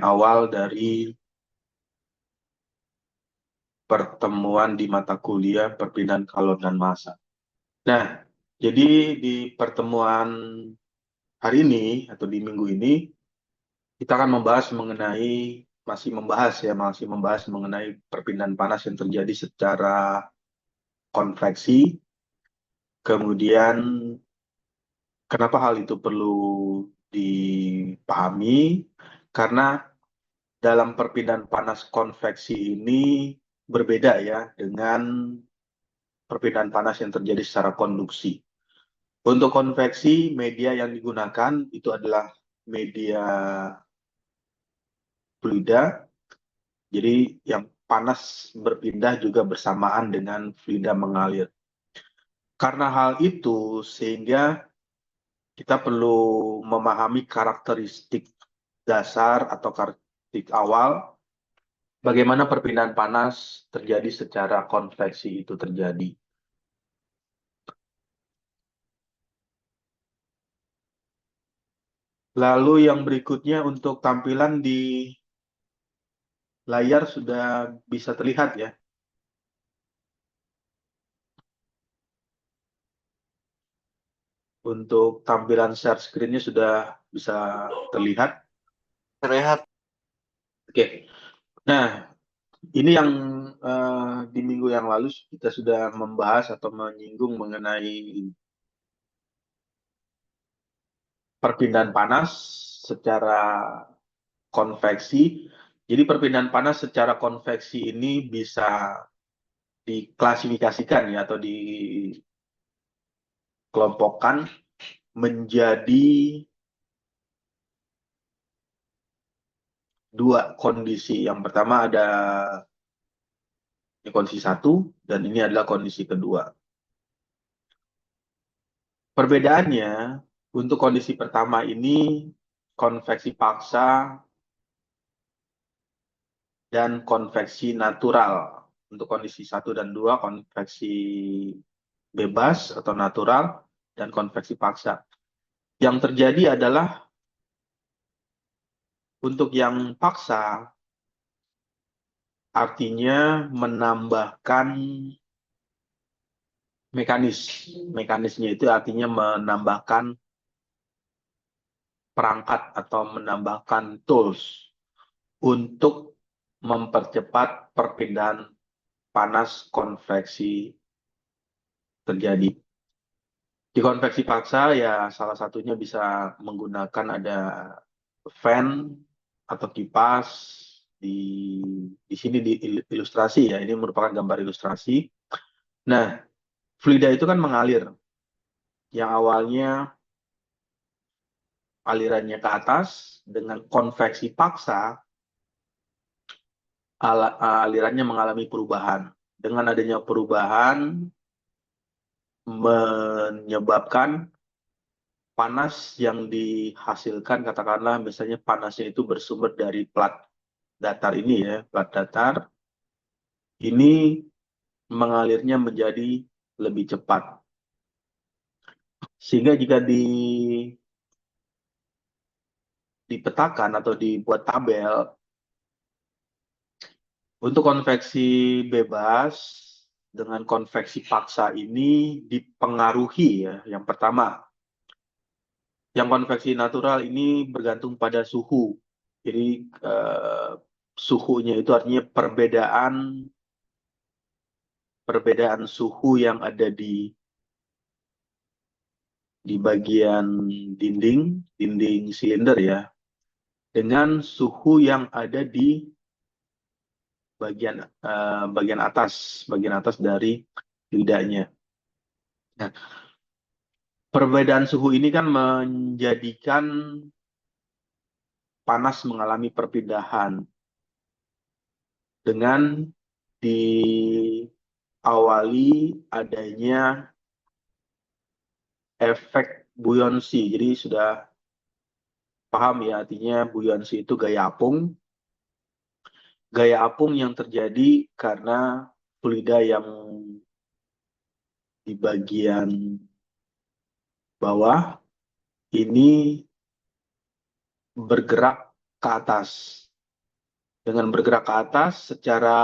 awal dari pertemuan di mata kuliah perpindahan kalor dan massa. Nah, jadi di pertemuan hari ini atau di minggu ini kita akan masih membahas mengenai perpindahan panas yang terjadi secara konveksi. Kemudian kenapa hal itu perlu dipahami? Karena dalam perpindahan panas konveksi ini berbeda ya dengan perpindahan panas yang terjadi secara konduksi. Untuk konveksi, media yang digunakan itu adalah media fluida. Jadi yang panas berpindah juga bersamaan dengan fluida mengalir. Karena hal itu, sehingga kita perlu memahami karakteristik dasar atau karakteristik awal bagaimana perpindahan panas terjadi secara konveksi itu terjadi. Lalu yang berikutnya untuk tampilan di layar sudah bisa terlihat ya. Untuk tampilan share screen-nya sudah bisa terlihat. Terlihat. Oke. Nah, ini yang di minggu yang lalu kita sudah membahas atau menyinggung mengenai perpindahan panas secara konveksi. Jadi perpindahan panas secara konveksi ini bisa diklasifikasikan ya atau dikelompokkan menjadi dua kondisi. Yang pertama ada kondisi satu dan ini adalah kondisi kedua. Perbedaannya untuk kondisi pertama ini konveksi paksa dan konveksi natural. Untuk kondisi 1 dan 2 konveksi bebas atau natural dan konveksi paksa. Yang terjadi adalah untuk yang paksa artinya menambahkan mekanisnya itu artinya menambahkan perangkat atau menambahkan tools untuk mempercepat perpindahan panas konveksi terjadi. Di konveksi paksa ya salah satunya bisa menggunakan ada fan atau kipas di sini di ilustrasi ya, ini merupakan gambar ilustrasi. Nah, fluida itu kan mengalir. Yang awalnya alirannya ke atas dengan konveksi paksa alirannya mengalami perubahan. Dengan adanya perubahan menyebabkan panas yang dihasilkan, katakanlah misalnya panasnya itu bersumber dari plat datar ini ya, plat datar, ini mengalirnya menjadi lebih cepat. Sehingga jika dipetakan atau dibuat tabel, untuk konveksi bebas dengan konveksi paksa ini dipengaruhi ya. Yang pertama, yang konveksi natural ini bergantung pada suhu. Jadi suhunya itu artinya perbedaan suhu yang ada di bagian dinding silinder ya, dengan suhu yang ada di bagian atas dari lidahnya. Nah, perbedaan suhu ini kan menjadikan panas mengalami perpindahan dengan diawali adanya efek buoyancy. Jadi sudah paham ya, artinya buoyancy itu gaya apung. Gaya apung yang terjadi karena fluida yang di bagian bawah ini bergerak ke atas. Dengan bergerak ke atas secara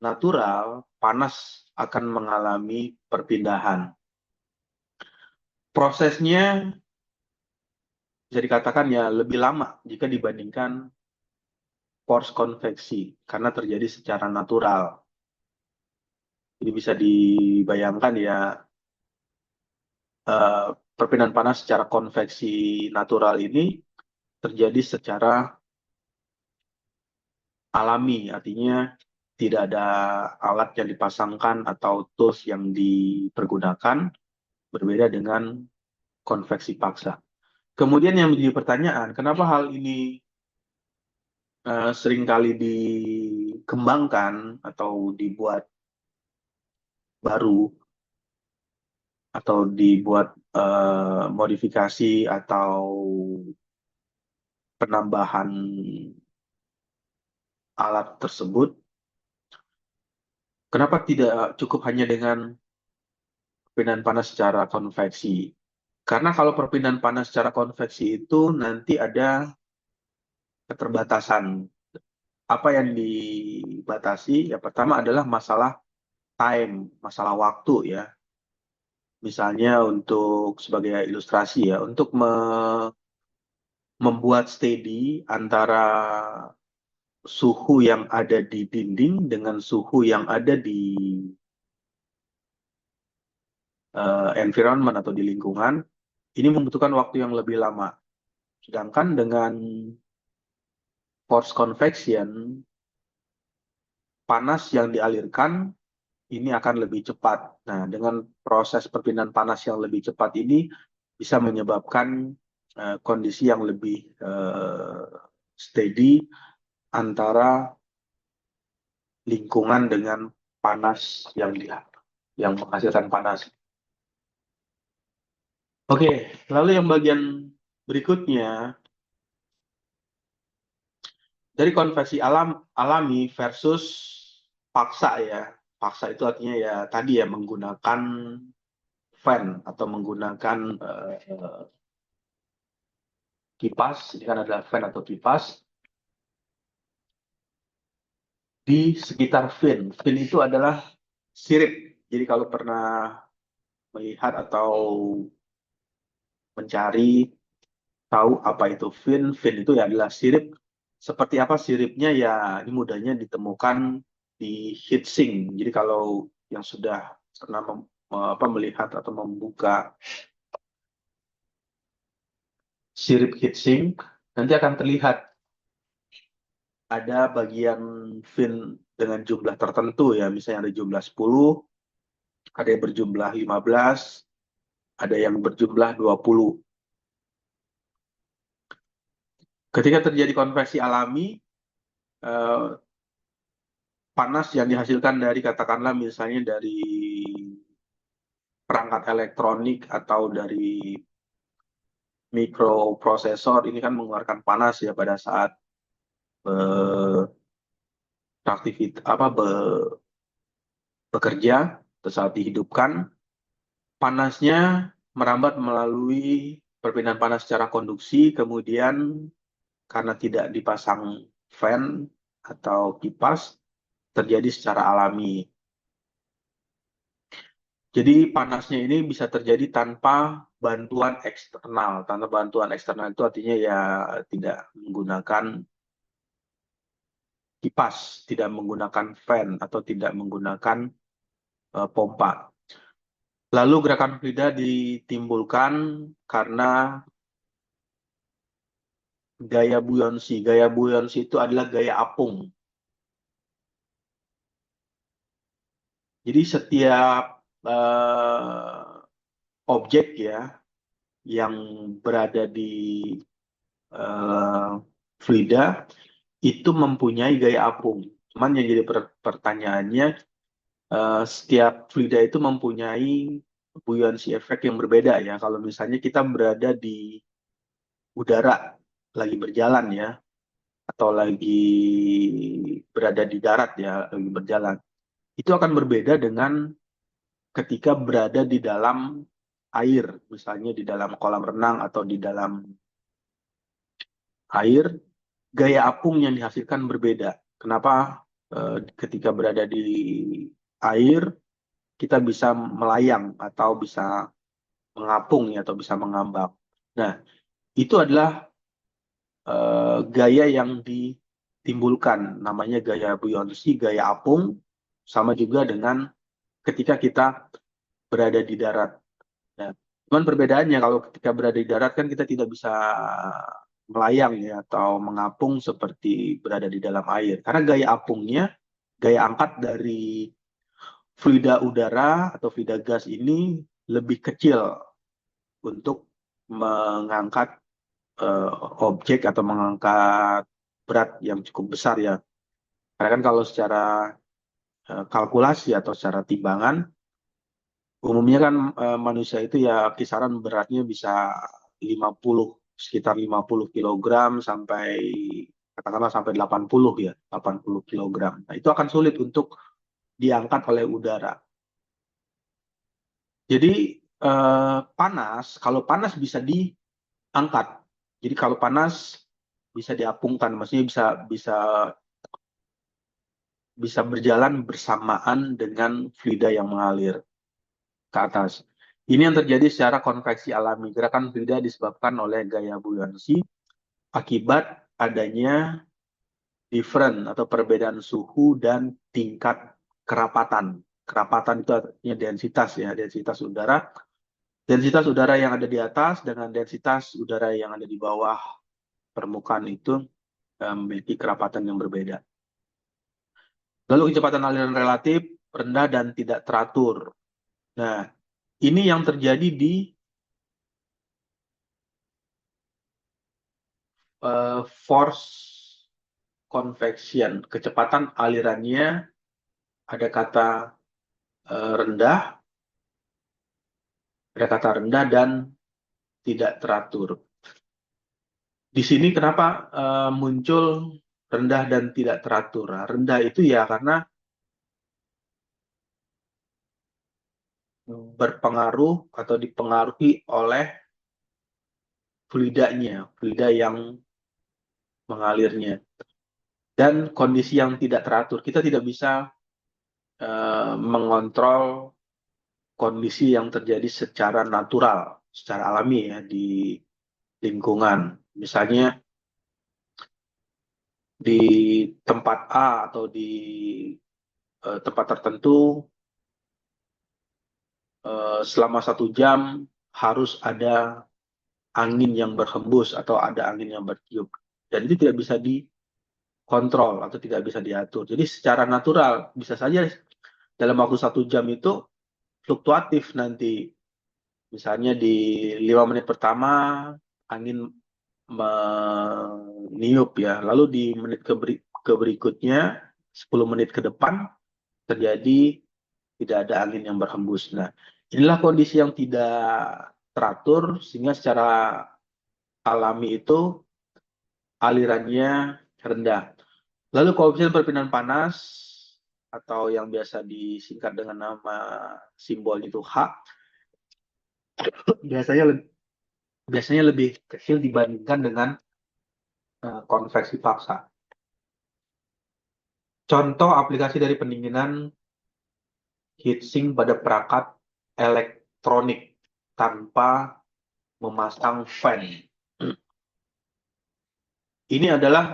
natural, panas akan mengalami perpindahan. Prosesnya bisa dikatakan ya lebih lama jika dibandingkan force konveksi karena terjadi secara natural. Jadi bisa dibayangkan ya eh, perpindahan panas secara konveksi natural ini terjadi secara alami, artinya tidak ada alat yang dipasangkan atau tools yang dipergunakan, berbeda dengan konveksi paksa. Kemudian yang menjadi pertanyaan, kenapa hal ini seringkali dikembangkan atau dibuat baru atau dibuat modifikasi atau penambahan alat tersebut, kenapa tidak cukup hanya dengan perpindahan panas secara konveksi? Karena kalau perpindahan panas secara konveksi itu nanti ada keterbatasan. Apa yang dibatasi? Yang pertama adalah masalah time, masalah waktu ya. Misalnya untuk sebagai ilustrasi ya, untuk membuat steady antara suhu yang ada di dinding dengan suhu yang ada di environment atau di lingkungan, ini membutuhkan waktu yang lebih lama. Sedangkan dengan force convection, panas yang dialirkan ini akan lebih cepat. Nah, dengan proses perpindahan panas yang lebih cepat ini bisa menyebabkan kondisi yang lebih steady antara lingkungan dengan panas yang menghasilkan panas. Oke, lalu yang bagian berikutnya dari konveksi alami versus paksa ya. Paksa itu artinya ya tadi ya menggunakan fan atau menggunakan kipas. Ini kan adalah fan atau kipas di sekitar fin. Fin itu adalah sirip. Jadi kalau pernah melihat atau mencari tahu apa itu fin, fin itu ya adalah sirip. Seperti apa siripnya ya ini mudahnya ditemukan di heatsink. Jadi kalau yang sudah pernah melihat atau membuka sirip heatsink, nanti akan terlihat ada bagian fin dengan jumlah tertentu ya, misalnya ada jumlah 10, ada yang berjumlah 15, ada yang berjumlah 20. Ketika terjadi konveksi alami, eh, panas yang dihasilkan dari katakanlah misalnya dari perangkat elektronik atau dari mikroprosesor ini kan mengeluarkan panas ya pada saat beraktivitas bekerja atau saat dihidupkan, panasnya merambat melalui perpindahan panas secara konduksi, kemudian karena tidak dipasang fan atau kipas, terjadi secara alami. Jadi panasnya ini bisa terjadi tanpa bantuan eksternal. Tanpa bantuan eksternal itu artinya ya tidak menggunakan kipas, tidak menggunakan fan atau tidak menggunakan pompa. Lalu gerakan fluida ditimbulkan karena gaya buoyancy. Gaya buoyancy itu adalah gaya apung. Jadi setiap objek ya yang berada di fluida itu mempunyai gaya apung. Cuman yang jadi pertanyaannya, setiap fluida itu mempunyai buoyancy effect yang berbeda ya. Kalau misalnya kita berada di udara, lagi berjalan ya, atau lagi berada di darat ya, lagi berjalan, itu akan berbeda dengan ketika berada di dalam air, misalnya di dalam kolam renang atau di dalam air. gaya apung yang dihasilkan berbeda. Kenapa ketika berada di air kita bisa melayang atau bisa mengapung ya, atau bisa mengambang. Nah, itu adalah gaya yang ditimbulkan, namanya gaya buoyancy, gaya apung, sama juga dengan ketika kita berada di darat. Nah, cuman perbedaannya kalau ketika berada di darat kan kita tidak bisa melayang ya atau mengapung seperti berada di dalam air. Karena gaya apungnya, gaya angkat dari fluida udara atau fluida gas ini lebih kecil untuk mengangkat objek atau mengangkat berat yang cukup besar ya. Karena kan kalau secara kalkulasi atau secara timbangan, umumnya kan manusia itu ya kisaran beratnya bisa 50, sekitar 50 kilogram sampai katakanlah sampai 80 ya, 80 kilogram. Nah, itu akan sulit untuk diangkat oleh udara. Jadi panas, kalau panas bisa diangkat. Jadi kalau panas bisa diapungkan, maksudnya bisa bisa bisa berjalan bersamaan dengan fluida yang mengalir ke atas. Ini yang terjadi secara konveksi alami. Gerakan fluida disebabkan oleh gaya buoyancy akibat adanya different atau perbedaan suhu dan tingkat kerapatan. Kerapatan itu artinya densitas ya, densitas udara. Densitas udara yang ada di atas dengan densitas udara yang ada di bawah permukaan itu memiliki kerapatan yang berbeda. Lalu kecepatan aliran relatif rendah dan tidak teratur. Nah, ini yang terjadi di force convection. Kecepatan alirannya ada kata rendah, dan tidak teratur. Di sini kenapa muncul rendah dan tidak teratur? Nah, rendah itu ya karena berpengaruh atau dipengaruhi oleh fluidanya, fluida yang mengalirnya. Dan kondisi yang tidak teratur, kita tidak bisa mengontrol kondisi yang terjadi secara natural, secara alami ya di lingkungan. Misalnya di tempat A atau di tempat tertentu selama 1 jam harus ada angin yang berhembus atau ada angin yang bertiup. Dan itu tidak bisa dikontrol atau tidak bisa diatur. Jadi secara natural bisa saja dalam waktu 1 jam itu fluktuatif nanti. Misalnya di 5 menit pertama angin meniup ya, lalu di menit berikutnya 10 menit ke depan terjadi tidak ada angin yang berhembus. Nah, inilah kondisi yang tidak teratur sehingga secara alami itu alirannya rendah. Lalu koefisien perpindahan panas atau yang biasa disingkat dengan nama simbol itu H biasanya lebih kecil dibandingkan dengan konveksi paksa. Contoh aplikasi dari pendinginan heatsink pada perangkat elektronik tanpa memasang fan. Ini adalah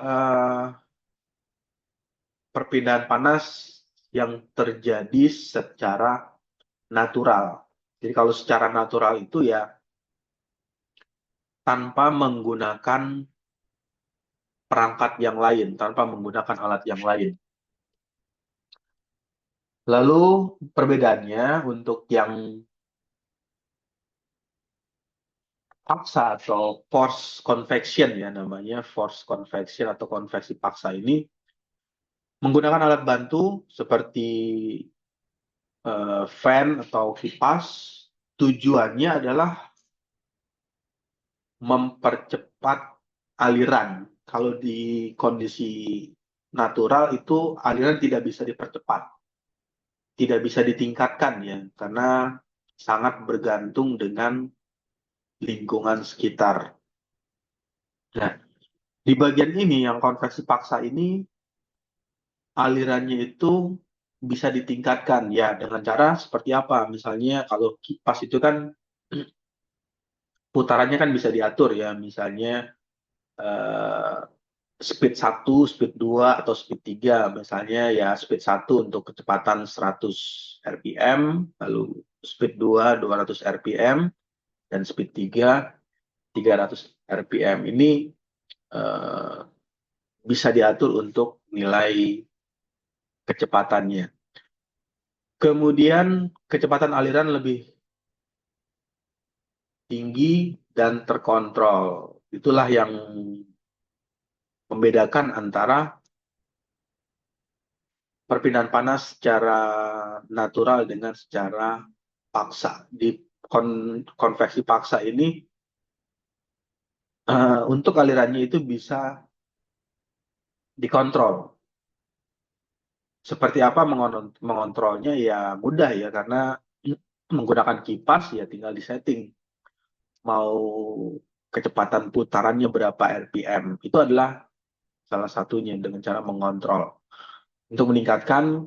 perpindahan panas yang terjadi secara natural. Jadi kalau secara natural itu ya tanpa menggunakan perangkat yang lain, tanpa menggunakan alat yang lain. Lalu perbedaannya untuk yang paksa atau force convection ya namanya, force convection atau konveksi paksa ini menggunakan alat bantu seperti fan atau kipas. Tujuannya adalah mempercepat aliran. Kalau di kondisi natural itu aliran tidak bisa dipercepat, tidak bisa ditingkatkan ya, karena sangat bergantung dengan lingkungan sekitar. Nah, Di bagian ini yang konveksi paksa ini alirannya itu bisa ditingkatkan ya dengan cara seperti apa? Misalnya kalau kipas itu kan putarannya kan bisa diatur ya, misalnya eh, speed 1, speed 2 atau speed 3. Misalnya ya speed 1 untuk kecepatan 100 rpm, lalu speed 2 200 rpm, dan speed 3 300 rpm. Ini eh, bisa diatur untuk nilai kecepatannya. Kemudian kecepatan aliran lebih tinggi dan terkontrol. Itulah yang membedakan antara perpindahan panas secara natural dengan secara paksa. Di konveksi paksa ini, untuk alirannya itu bisa dikontrol. Seperti apa mengontrolnya? Ya mudah ya, karena menggunakan kipas ya tinggal disetting. Mau kecepatan putarannya berapa RPM. Itu adalah salah satunya dengan cara mengontrol. Untuk meningkatkan,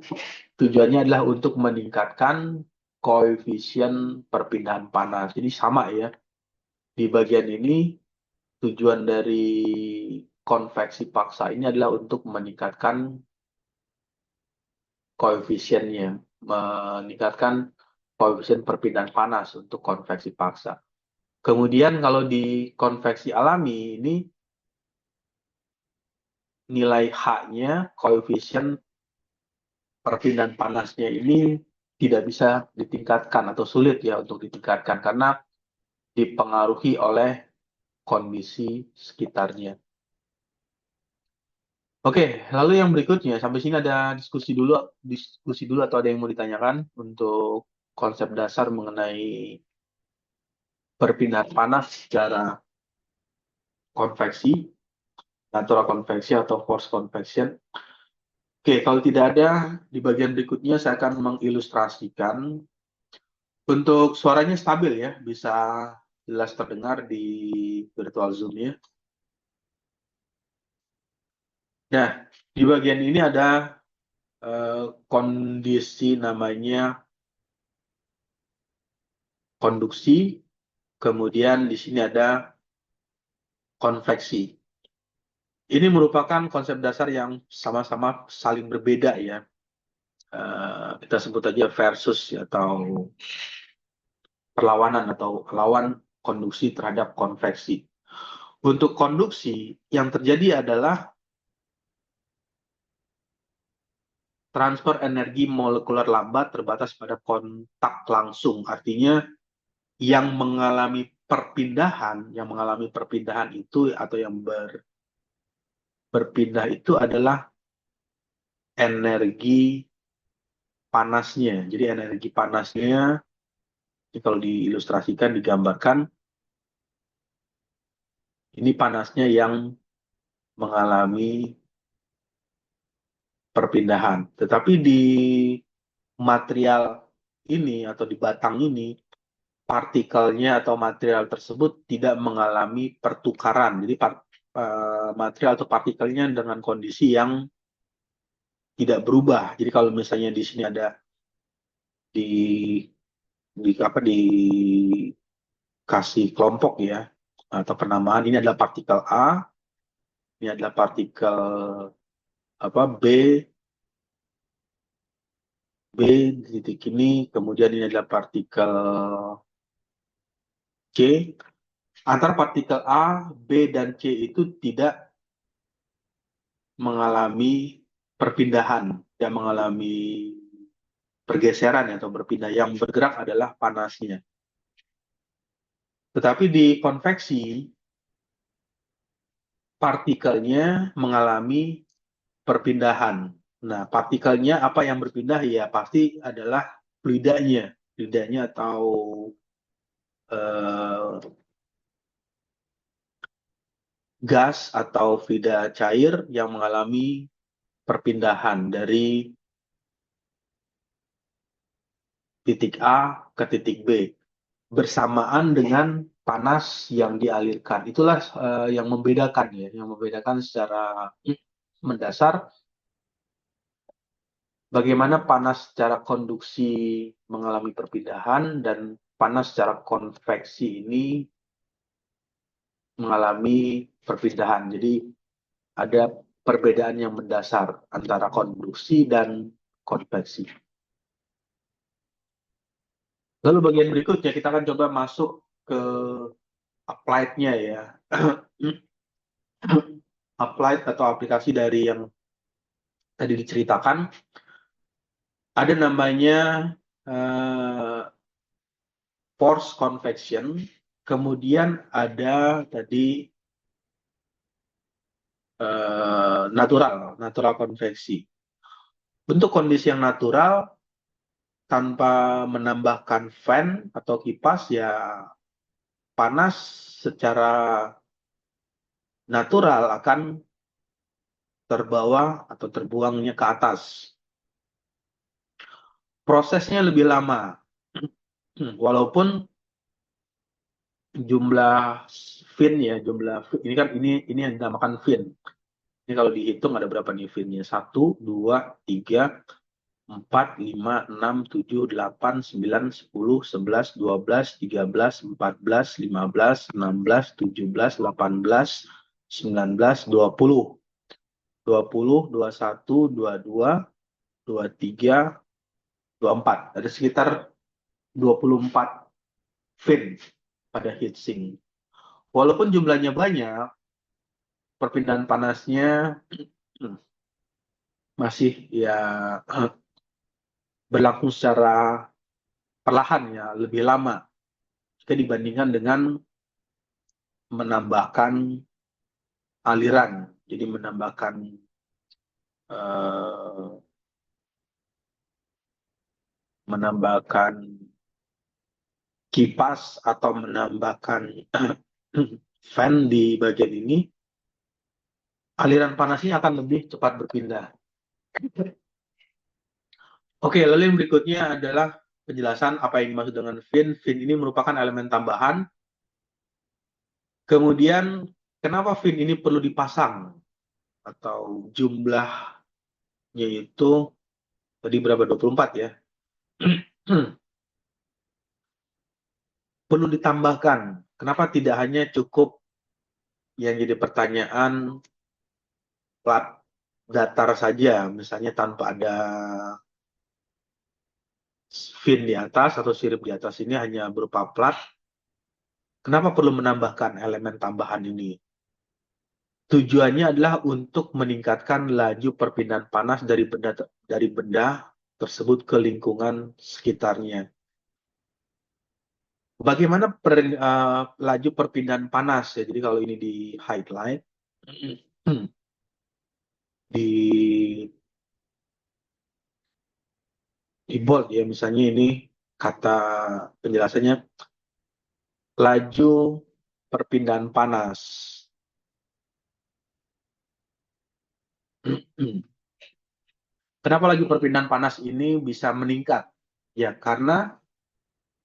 tujuannya adalah untuk meningkatkan koefisien perpindahan panas. Jadi sama ya, di bagian ini tujuan dari konveksi paksa ini adalah untuk meningkatkan koefisiennya, meningkatkan koefisien perpindahan panas untuk konveksi paksa. Kemudian kalau di konveksi alami ini nilai H-nya, koefisien perpindahan panasnya ini tidak bisa ditingkatkan atau sulit ya untuk ditingkatkan karena dipengaruhi oleh kondisi sekitarnya. Oke, lalu yang berikutnya, sampai sini ada diskusi dulu atau ada yang mau ditanyakan untuk konsep dasar mengenai perpindahan panas secara konveksi, natural konveksi atau forced convection. Oke, kalau tidak ada, di bagian berikutnya saya akan mengilustrasikan. Untuk suaranya stabil ya, bisa jelas terdengar di virtual Zoom-nya. Nah, di bagian ini ada kondisi namanya konduksi, kemudian di sini ada konveksi. Ini merupakan konsep dasar yang sama-sama saling berbeda ya. Kita sebut aja versus atau perlawanan atau lawan konduksi terhadap konveksi. Untuk konduksi, yang terjadi adalah transfer energi molekuler lambat terbatas pada kontak langsung. Artinya yang mengalami perpindahan itu atau yang berpindah itu adalah energi panasnya. Jadi energi panasnya, ini kalau diilustrasikan, digambarkan, ini panasnya yang mengalami perpindahan. Tetapi di material ini atau di batang ini, partikelnya atau material tersebut tidak mengalami pertukaran. Jadi material atau partikelnya dengan kondisi yang tidak berubah. Jadi kalau misalnya di sini ada di dikasih kelompok ya atau penamaan, ini adalah partikel A, ini adalah partikel B di titik ini, kemudian ini adalah partikel C. Antara partikel A, B, dan C itu tidak mengalami perpindahan, tidak mengalami pergeseran atau berpindah. Yang bergerak adalah panasnya. Tetapi di konveksi, partikelnya mengalami perpindahan. Nah, partikelnya apa yang berpindah? Ya, pasti adalah fluidanya atau eh, gas atau fluida cair yang mengalami perpindahan dari titik A ke titik B bersamaan dengan panas yang dialirkan. Itulah yang membedakan ya, yang membedakan secara mendasar bagaimana panas secara konduksi mengalami perpindahan dan panas secara konveksi ini mengalami perpindahan. Jadi ada perbedaan yang mendasar antara konduksi dan konveksi. Lalu bagian berikutnya kita akan coba masuk ke applied-nya ya. Applied atau aplikasi dari yang tadi diceritakan. Ada namanya force convection, kemudian ada tadi natural konveksi. Bentuk kondisi yang natural tanpa menambahkan fan atau kipas ya panas secara natural akan terbawa atau terbuangnya ke atas. Prosesnya lebih lama, walaupun jumlah fin ya, ini kan ini yang dinamakan fin. Ini kalau dihitung ada berapa nih finnya? 1, 2, 3, 4, 5, 6, 7, 8, 9, 10, 11, 12, 13, 14, 15, 16, 17, 18, 19, 20. 20, 21, 22, 23, 24. Ada sekitar 24 fin pada heatsink. Walaupun jumlahnya banyak, perpindahan panasnya masih ya berlangsung secara perlahan ya, lebih lama jika dibandingkan dengan menambahkan aliran. Jadi menambahkan kipas atau menambahkan fan di bagian ini, aliran panasnya akan lebih cepat berpindah. Oke, lalu yang berikutnya adalah penjelasan apa yang dimaksud dengan fin. Fin ini merupakan elemen tambahan. Kemudian, kenapa fin ini perlu dipasang? Atau jumlahnya itu, tadi berapa? 24 ya? Perlu ditambahkan. Kenapa tidak hanya cukup yang jadi pertanyaan plat datar saja, misalnya tanpa ada fin di atas atau sirip di atas ini hanya berupa plat. Kenapa perlu menambahkan elemen tambahan ini? Tujuannya adalah untuk meningkatkan laju perpindahan panas dari benda tersebut ke lingkungan sekitarnya. Bagaimana laju perpindahan panas ya? Jadi kalau ini di highlight, di bold ya, misalnya ini kata penjelasannya laju perpindahan panas. Kenapa laju perpindahan panas ini bisa meningkat? Ya, karena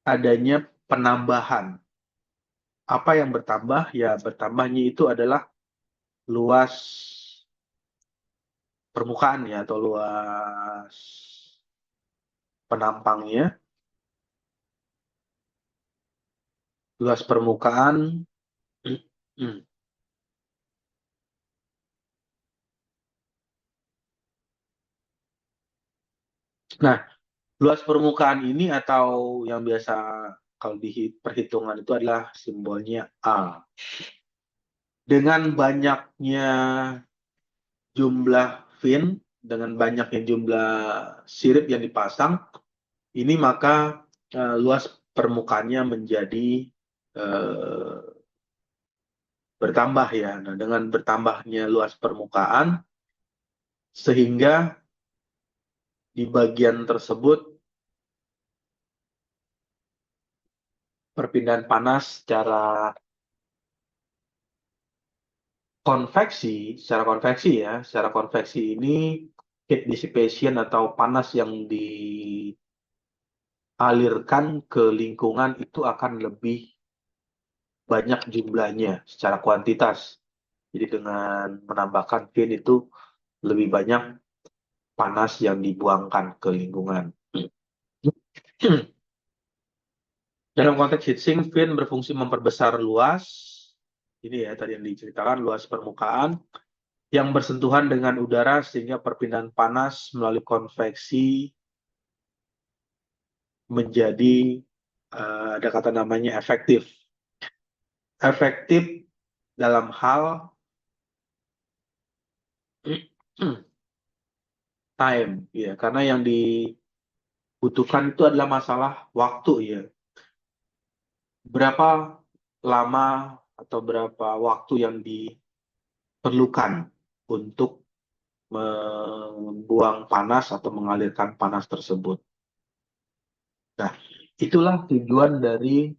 adanya penambahan. Apa yang bertambah? Ya, bertambahnya itu adalah luas permukaan ya, atau luas penampangnya. Luas permukaan. Nah, luas permukaan ini atau yang biasa kalau di perhitungan itu adalah simbolnya A. Dengan banyaknya jumlah fin, dengan banyaknya jumlah sirip yang dipasang, ini maka luas permukaannya menjadi bertambah ya. Nah, dengan bertambahnya luas permukaan, sehingga di bagian tersebut perpindahan panas secara konveksi ya, secara konveksi ini heat dissipation atau panas yang dialirkan ke lingkungan itu akan lebih banyak jumlahnya secara kuantitas. Jadi dengan menambahkan fin itu lebih banyak panas yang dibuangkan ke lingkungan. Dalam konteks heatsink, fin berfungsi memperbesar luas, ini ya tadi yang diceritakan, luas permukaan, yang bersentuhan dengan udara sehingga perpindahan panas melalui konveksi menjadi, ada kata namanya efektif. Efektif dalam hal time, ya, karena yang dibutuhkan itu adalah masalah waktu, ya. Berapa lama atau berapa waktu yang diperlukan untuk membuang panas atau mengalirkan panas tersebut. Nah, itulah tujuan dari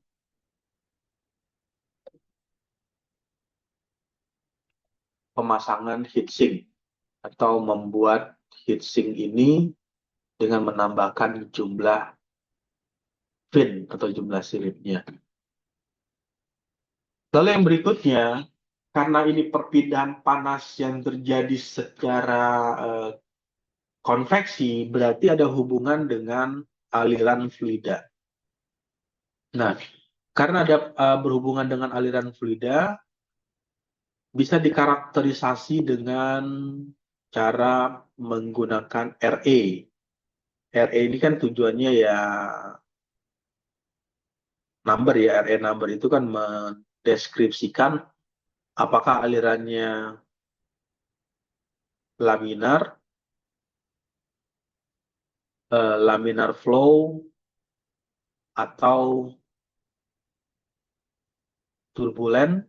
pemasangan heatsink atau membuat heatsink ini dengan menambahkan jumlah fin atau jumlah siripnya. Lalu yang berikutnya, karena ini perpindahan panas yang terjadi secara konveksi, berarti ada hubungan dengan aliran fluida. Nah, karena ada berhubungan dengan aliran fluida, bisa dikarakterisasi dengan cara menggunakan RE. RE ini kan tujuannya ya number, ya, RE number itu kan mendeskripsikan apakah alirannya laminar, laminar flow, atau turbulen.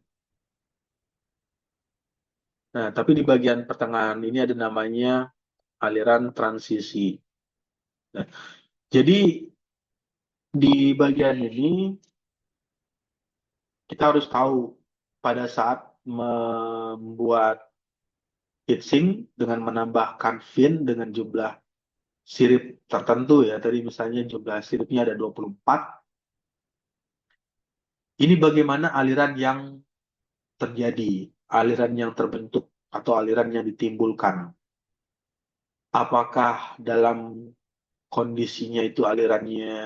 Nah, tapi di bagian pertengahan ini ada namanya aliran transisi. Nah, jadi di bagian ini kita harus tahu pada saat membuat heatsink dengan menambahkan fin dengan jumlah sirip tertentu, ya. Tadi misalnya jumlah siripnya ada 24. Ini bagaimana aliran yang terjadi, aliran yang terbentuk, atau aliran yang ditimbulkan. Apakah dalam kondisinya itu alirannya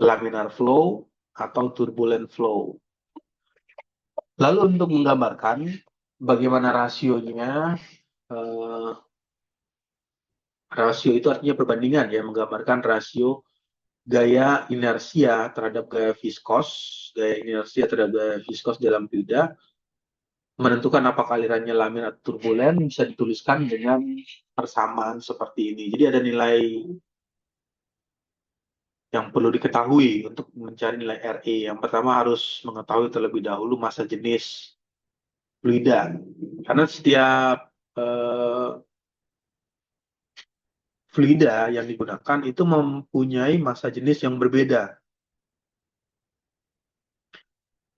laminar flow atau turbulent flow. Lalu untuk menggambarkan bagaimana rasionya, rasio itu artinya perbandingan, ya, menggambarkan rasio gaya inersia terhadap gaya viskos, gaya inersia terhadap gaya viskos dalam fluida, menentukan apakah alirannya laminar atau turbulen, bisa dituliskan dengan persamaan seperti ini. Jadi ada nilai yang perlu diketahui untuk mencari nilai RE. Yang pertama harus mengetahui terlebih dahulu massa jenis fluida. Karena setiap fluida yang digunakan itu mempunyai massa jenis yang berbeda.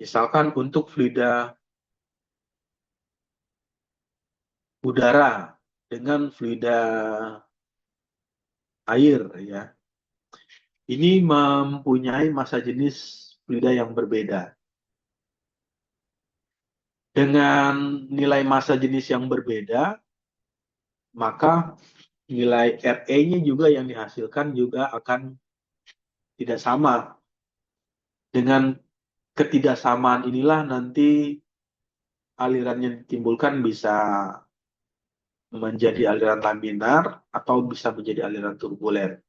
Misalkan untuk fluida udara dengan fluida air, ya, ini mempunyai massa jenis fluida yang berbeda. Dengan nilai massa jenis yang berbeda, maka nilai RE-nya juga yang dihasilkan juga akan tidak sama. Dengan ketidaksamaan inilah nanti aliran yang ditimbulkan bisa menjadi aliran laminar atau bisa menjadi aliran turbulen.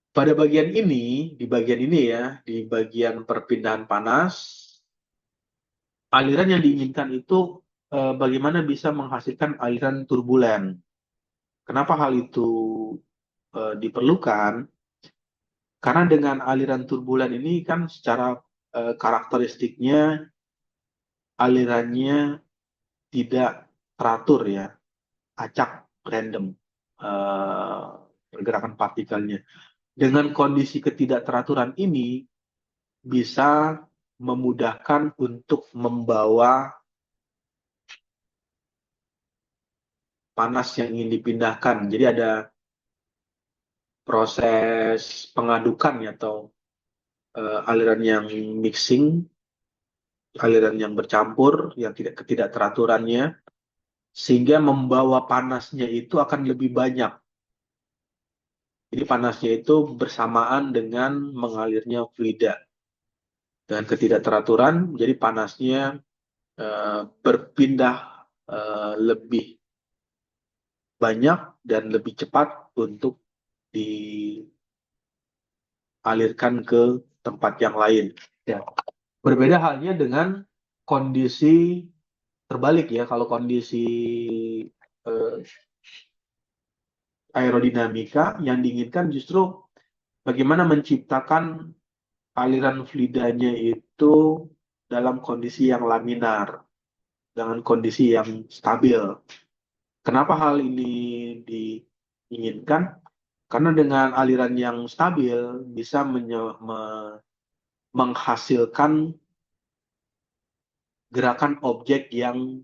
Pada bagian ini, di bagian ini, ya, di bagian perpindahan panas, aliran yang diinginkan itu bagaimana bisa menghasilkan aliran turbulen. Kenapa hal itu diperlukan? Karena dengan aliran turbulen ini kan secara karakteristiknya alirannya tidak teratur, ya, acak, random pergerakan partikelnya. Dengan kondisi ketidakteraturan ini bisa memudahkan untuk membawa panas yang ingin dipindahkan. Jadi ada proses pengadukan, ya, atau aliran yang mixing, aliran yang bercampur, yang tidak ketidakteraturannya, sehingga membawa panasnya itu akan lebih banyak. Jadi panasnya itu bersamaan dengan mengalirnya fluida. Dengan ketidakteraturan, jadi panasnya berpindah lebih banyak dan lebih cepat untuk dialirkan ke tempat yang lain. Ya. Berbeda halnya dengan kondisi terbalik ya. Kalau kondisi eh, aerodinamika yang diinginkan justru bagaimana menciptakan aliran fluidanya itu dalam kondisi yang laminar, dengan kondisi yang stabil. Kenapa hal ini diinginkan? Karena dengan aliran yang stabil bisa menghasilkan gerakan objek yang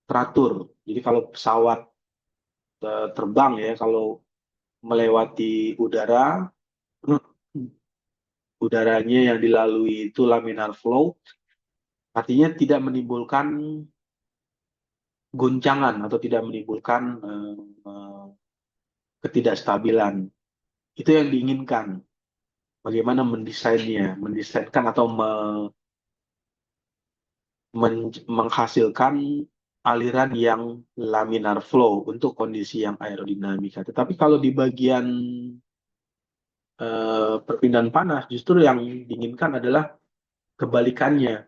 teratur. Jadi kalau pesawat terbang ya, kalau melewati udara, udaranya yang dilalui itu laminar flow, artinya tidak menimbulkan guncangan atau tidak menimbulkan ketidakstabilan. Itu yang diinginkan. Bagaimana mendesainkan atau menghasilkan aliran yang laminar flow untuk kondisi yang aerodinamika. Tetapi kalau di bagian perpindahan panas, justru yang diinginkan adalah kebalikannya,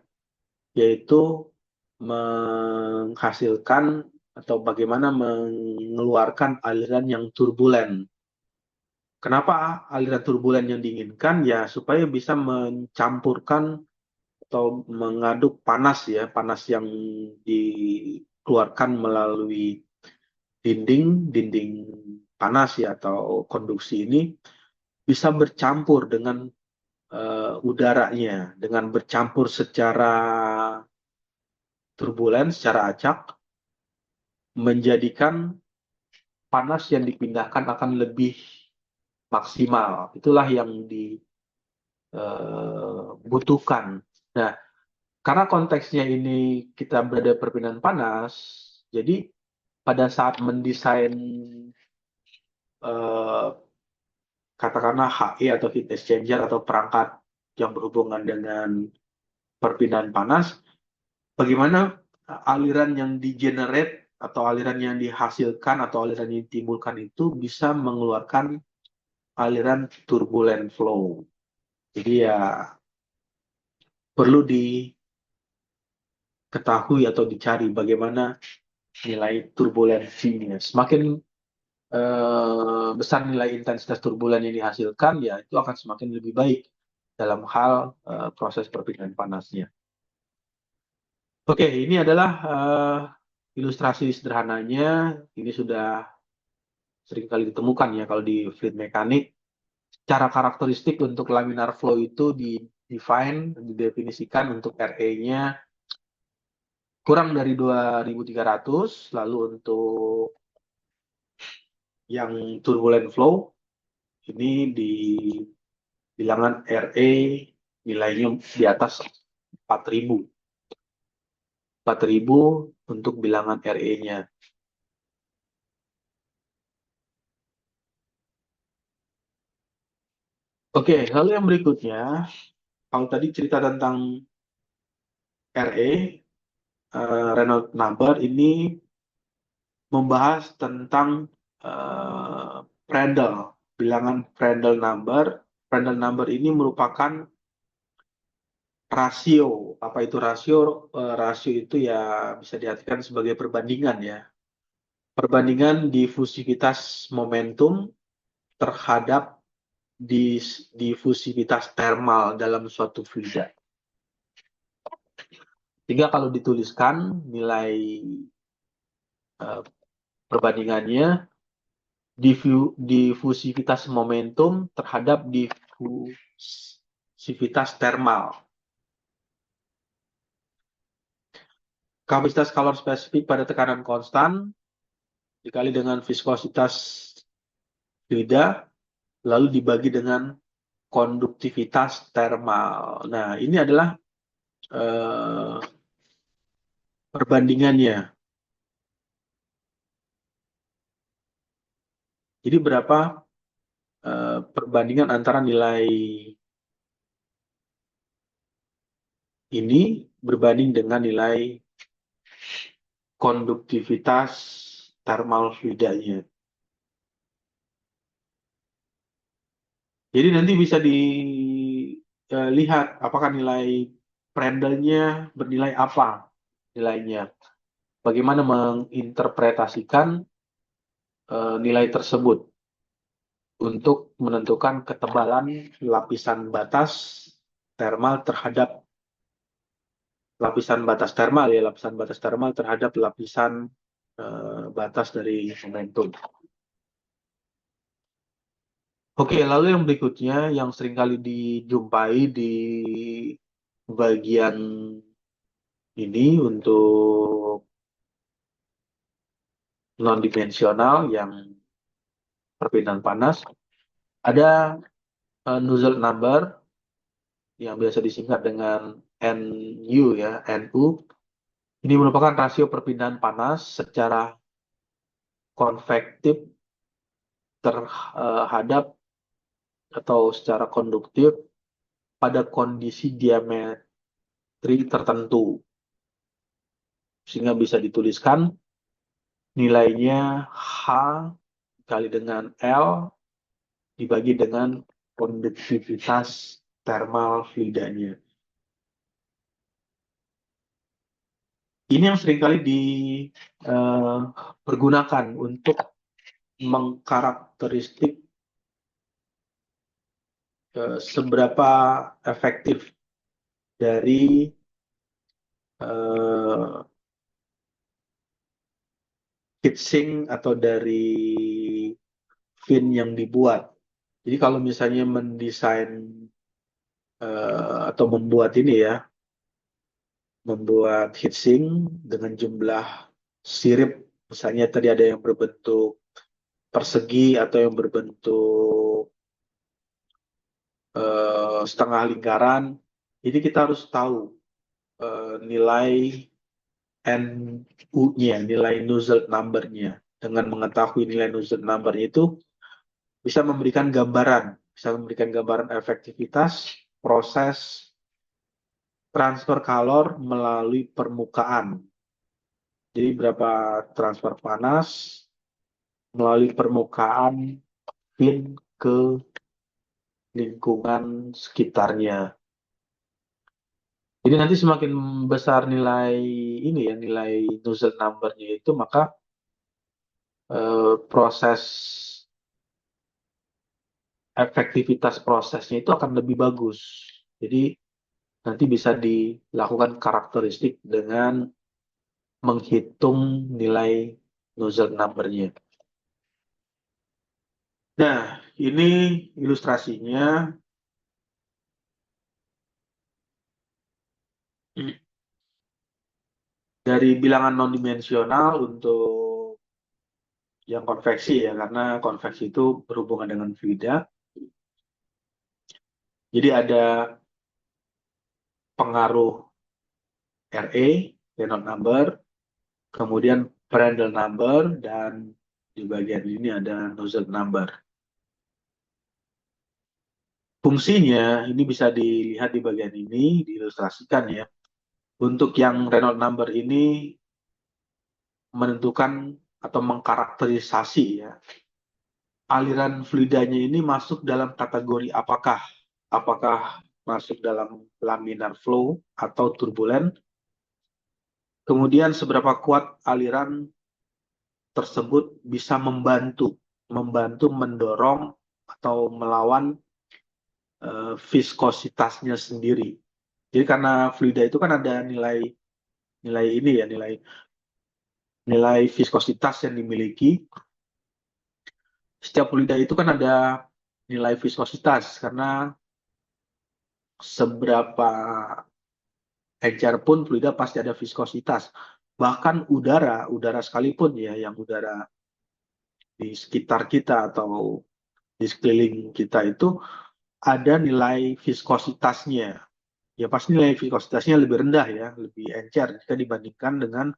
yaitu menghasilkan atau bagaimana mengeluarkan aliran yang turbulen. Kenapa aliran turbulen yang diinginkan? Ya, supaya bisa mencampurkan atau mengaduk panas ya, panas yang dikeluarkan melalui dinding panas ya atau konduksi ini bisa bercampur dengan udaranya, dengan bercampur secara turbulen, secara acak, menjadikan panas yang dipindahkan akan lebih maksimal. Itulah yang dibutuhkan. Nah, karena konteksnya ini kita berada perpindahan panas, jadi pada saat mendesain eh, katakanlah HE atau heat exchanger atau perangkat yang berhubungan dengan perpindahan panas, bagaimana aliran yang di-generate atau aliran yang dihasilkan atau aliran yang ditimbulkan itu bisa mengeluarkan aliran turbulent flow. Jadi ya perlu diketahui atau dicari bagaimana nilai turbulensinya. Semakin besar nilai intensitas turbulen yang dihasilkan, ya itu akan semakin lebih baik dalam hal proses perpindahan panasnya. Oke, ini adalah ilustrasi sederhananya. Ini sudah sering kali ditemukan ya kalau di fluid mekanik. Cara karakteristik untuk laminar flow itu didefinisikan untuk RE-nya kurang dari 2.300, lalu untuk yang turbulent flow ini di bilangan RE nilainya di atas 4.000. 4.000 untuk bilangan RE-nya. Oke, lalu yang berikutnya, kalau tadi cerita tentang RE, Reynolds number ini membahas tentang Prandtl, bilangan Prandtl number. Prandtl number ini merupakan rasio. Apa itu rasio? Rasio itu ya bisa diartikan sebagai perbandingan ya. Perbandingan difusivitas momentum terhadap difusivitas termal dalam suatu fluida. Sehingga kalau dituliskan nilai perbandingannya difusivitas momentum terhadap difusivitas termal. Kapasitas kalor spesifik pada tekanan konstan dikali dengan viskositas fluida lalu dibagi dengan konduktivitas termal. Nah, ini adalah perbandingannya. Jadi berapa perbandingan antara nilai ini berbanding dengan nilai konduktivitas thermal fluidanya. Jadi nanti bisa dilihat apakah nilai Prandtl-nya bernilai apa nilainya. Bagaimana menginterpretasikan nilai tersebut untuk menentukan ketebalan lapisan batas thermal terhadap lapisan batas thermal terhadap lapisan batas dari momentum. Oke, lalu yang berikutnya yang seringkali dijumpai di bagian ini untuk non-dimensional yang perpindahan panas, ada nozzle number yang biasa disingkat dengan NU ya, NU. Ini merupakan rasio perpindahan panas secara konvektif terhadap atau secara konduktif pada kondisi diametri tertentu. Sehingga bisa dituliskan nilainya H kali dengan L dibagi dengan konduktivitas thermal fluidanya. Ini yang seringkali dipergunakan untuk mengkarakteristik seberapa efektif dari heatsink atau dari fin yang dibuat. Jadi kalau misalnya mendesain atau membuat ini ya, membuat heatsink dengan jumlah sirip, misalnya tadi ada yang berbentuk persegi atau yang berbentuk setengah lingkaran, jadi kita harus tahu nilai NU-nya, nilai nozzle number-nya. Dengan mengetahui nilai nozzle number itu bisa memberikan gambaran efektivitas proses transfer kalor melalui permukaan. Jadi berapa transfer panas melalui permukaan fin ke lingkungan sekitarnya. Jadi nanti semakin besar nilai ini ya, nilai nozzle number-nya itu, maka proses efektivitas prosesnya itu akan lebih bagus. Jadi nanti bisa dilakukan karakteristik dengan menghitung nilai nozzle number-nya. Nah, ini ilustrasinya. Dari bilangan non-dimensional untuk yang konveksi ya, karena konveksi itu berhubungan dengan fluida. Jadi ada pengaruh RA, Reynolds number, kemudian Prandtl number, dan di bagian ini ada nozzle number. Fungsinya ini bisa dilihat di bagian ini, diilustrasikan ya. Untuk yang Reynolds number ini menentukan atau mengkarakterisasi ya, aliran fluidanya ini masuk dalam kategori apakah masuk dalam laminar flow atau turbulent, kemudian seberapa kuat aliran tersebut bisa membantu mendorong atau melawan viskositasnya sendiri. Jadi karena fluida itu kan ada nilai ini ya, nilai viskositas yang dimiliki. Setiap fluida itu kan ada nilai viskositas, karena seberapa encer pun fluida pasti ada viskositas. Bahkan udara sekalipun ya, yang udara di sekitar kita atau di sekeliling kita itu ada nilai viskositasnya. Ya pasti nilai viskositasnya lebih rendah ya, lebih encer jika dibandingkan dengan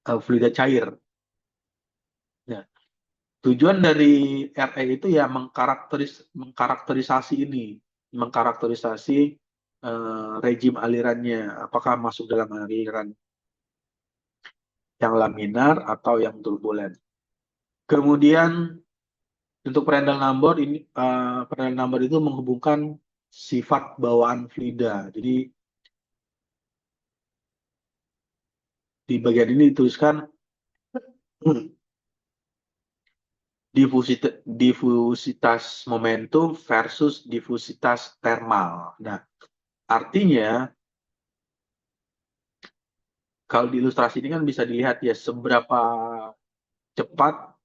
fluida cair. Nah, tujuan dari RE itu ya mengkarakterisasi ini, mengkarakterisasi rejim alirannya, apakah masuk dalam aliran yang laminar atau yang turbulen. Kemudian untuk Prandtl number itu menghubungkan sifat bawaan fluida. Jadi di bagian ini dituliskan difusitas momentum versus difusitas thermal. Nah, artinya kalau di ilustrasi ini kan bisa dilihat ya seberapa cepat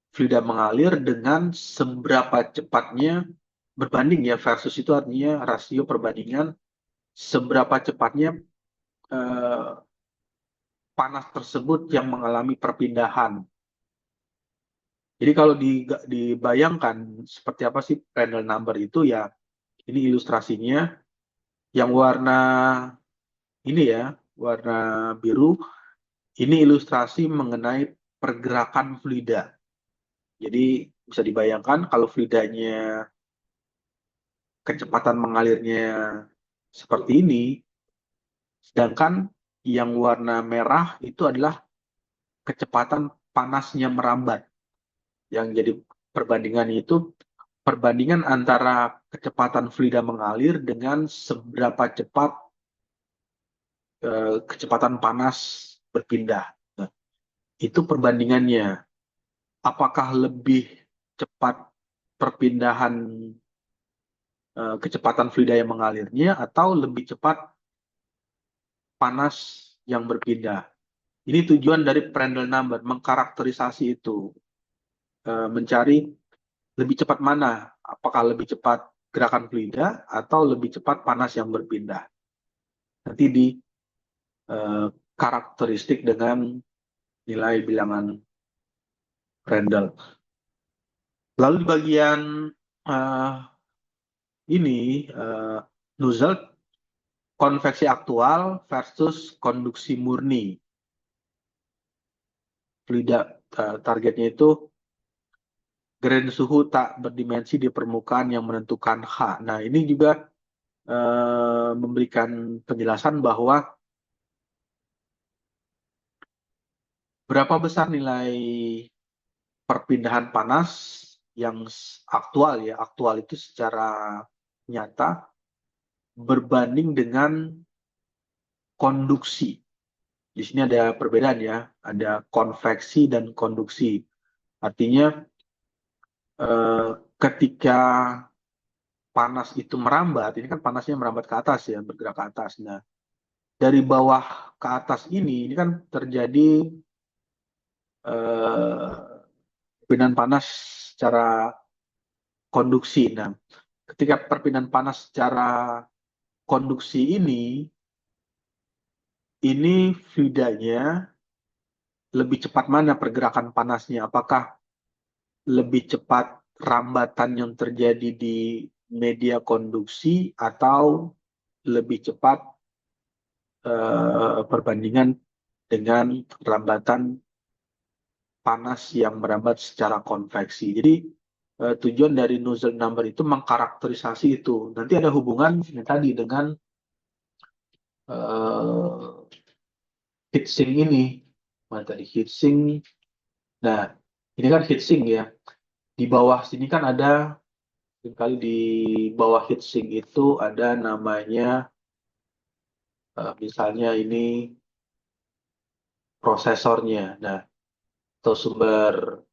fluida mengalir dengan seberapa cepatnya berbanding ya, versus itu artinya rasio perbandingan seberapa cepatnya panas tersebut yang mengalami perpindahan. Jadi kalau dibayangkan seperti apa sih Prandtl number itu ya, ini ilustrasinya yang warna ini ya, warna biru, ini ilustrasi mengenai pergerakan fluida. Jadi bisa dibayangkan kalau fluidanya kecepatan mengalirnya seperti ini, sedangkan yang warna merah itu adalah kecepatan panasnya merambat. Yang jadi perbandingan itu perbandingan antara kecepatan fluida mengalir dengan seberapa cepat kecepatan panas berpindah. Nah, itu perbandingannya. Apakah lebih cepat perpindahan kecepatan fluida yang mengalirnya atau lebih cepat panas yang berpindah. Ini tujuan dari Prandtl number, mengkarakterisasi itu, mencari lebih cepat mana, apakah lebih cepat gerakan fluida atau lebih cepat panas yang berpindah. Nanti di karakteristik dengan nilai bilangan Prandtl. Lalu di bagian ini nozzle konveksi aktual versus konduksi murni. Fluida targetnya itu grain suhu tak berdimensi di permukaan yang menentukan H. Nah, ini juga memberikan penjelasan bahwa berapa besar nilai perpindahan panas yang aktual ya, aktual itu secara nyata berbanding dengan konduksi. Di sini ada perbedaan ya, ada konveksi dan konduksi. Artinya ketika panas itu merambat, ini kan panasnya merambat ke atas ya, bergerak ke atas. Nah, dari bawah ke atas ini kan terjadi perpindahan panas secara konduksi. Nah, ketika perpindahan panas secara konduksi ini fluidanya lebih cepat mana pergerakan panasnya? Apakah lebih cepat rambatan yang terjadi di media konduksi atau lebih cepat perbandingan dengan rambatan panas yang merambat secara konveksi. Jadi tujuan dari nozzle number itu mengkarakterisasi itu. Nanti ada hubungan tadi dengan heatsink ini. Mana tadi heatsink? Nah, ini kan heatsink ya. Di bawah sini kan ada, kali di bawah heatsink itu ada namanya, misalnya ini prosesornya. Nah, atau sumber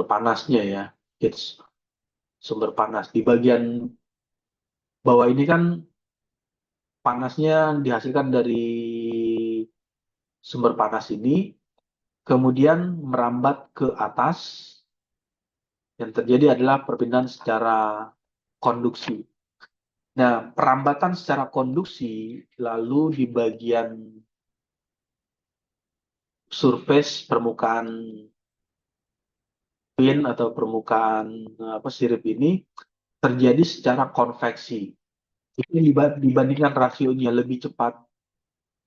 panasnya ya, heat sumber panas. Di bagian bawah ini kan panasnya dihasilkan dari sumber panas ini, kemudian merambat ke atas, yang terjadi adalah perpindahan secara konduksi. Nah, perambatan secara konduksi lalu di bagian surface permukaan fin atau permukaan sirip ini terjadi secara konveksi. Itu dibandingkan rasionya lebih cepat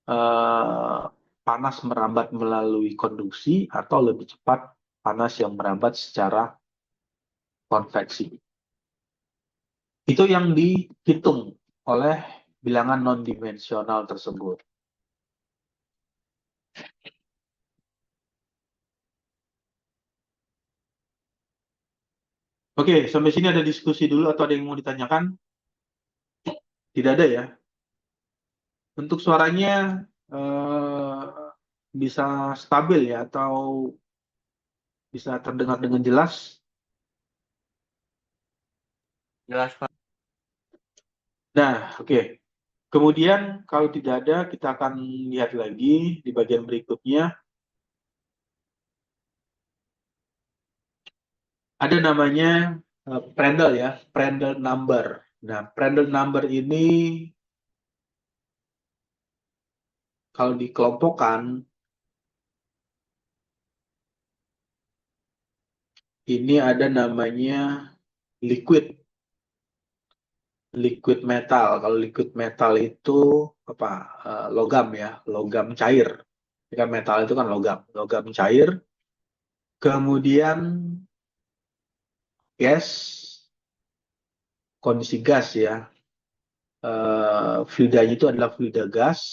eh, panas merambat melalui konduksi atau lebih cepat panas yang merambat secara konveksi. Itu yang dihitung oleh bilangan non-dimensional tersebut. Oke, sampai sini ada diskusi dulu atau ada yang mau ditanyakan? Tidak ada ya. Untuk suaranya eh, bisa stabil ya atau bisa terdengar dengan jelas? Jelas, Pak. Nah, oke. Kemudian kalau tidak ada, kita akan lihat lagi di bagian berikutnya. Ada namanya Prandtl ya, Prandtl number. Nah, Prandtl number ini kalau dikelompokkan, ini ada namanya liquid, liquid metal. Kalau liquid metal itu apa? Logam ya, logam cair. Ini kan metal itu kan logam, logam cair. Kemudian gas, kondisi gas ya. Fluidanya itu adalah fluida gas.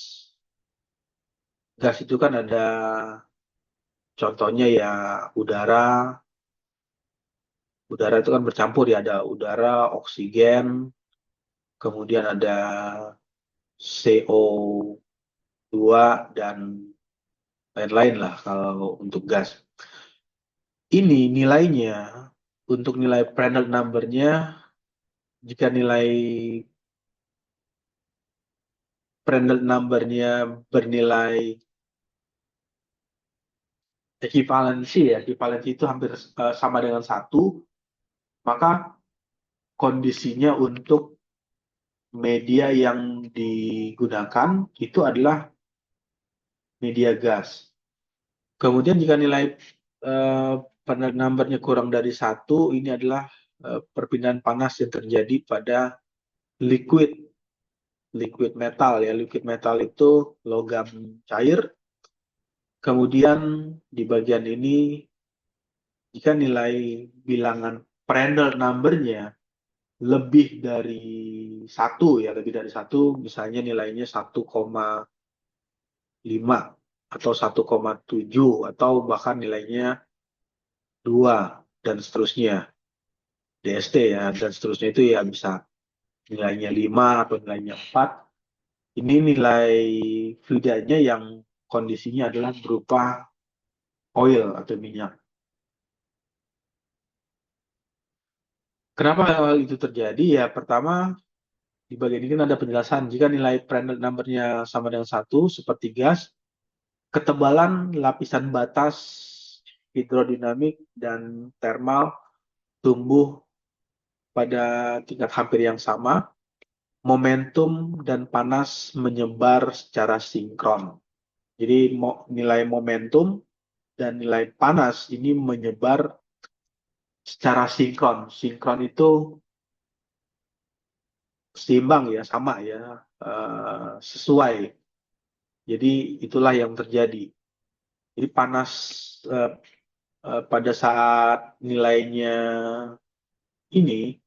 Gas itu kan ada contohnya ya udara. Udara itu kan bercampur ya, ada udara, oksigen, kemudian ada CO2 dan lain-lain lah kalau untuk gas. Ini nilainya untuk nilai Prandtl number-nya, jika nilai Prandtl number-nya bernilai ekivalensi ya, ekivalensi itu hampir sama dengan 1, maka kondisinya untuk media yang digunakan itu adalah media gas. Kemudian jika nilai Prandtl number-nya kurang dari 1, ini adalah perpindahan panas yang terjadi pada liquid, liquid metal ya. Liquid metal itu logam cair. Kemudian di bagian ini, jika nilai bilangan Prandtl number-nya lebih dari 1 ya, lebih dari 1, misalnya nilainya 1,5 atau 1,7 atau bahkan nilainya 2 dan seterusnya. DST ya, dan seterusnya itu ya bisa nilainya 5 atau nilainya 4. Ini nilai fluidanya yang kondisinya adalah berupa oil atau minyak. Kenapa hal itu terjadi? Ya, pertama, di bagian ini kan ada penjelasan. Jika nilai Prandtl number-nya sama dengan 1, seperti gas, ketebalan lapisan batas hidrodinamik dan termal tumbuh pada tingkat hampir yang sama. Momentum dan panas menyebar secara sinkron. Jadi nilai momentum dan nilai panas ini menyebar secara sinkron. Sinkron itu seimbang ya, sama ya, sesuai. Jadi itulah yang terjadi. Jadi panas uh, pada saat nilainya ini,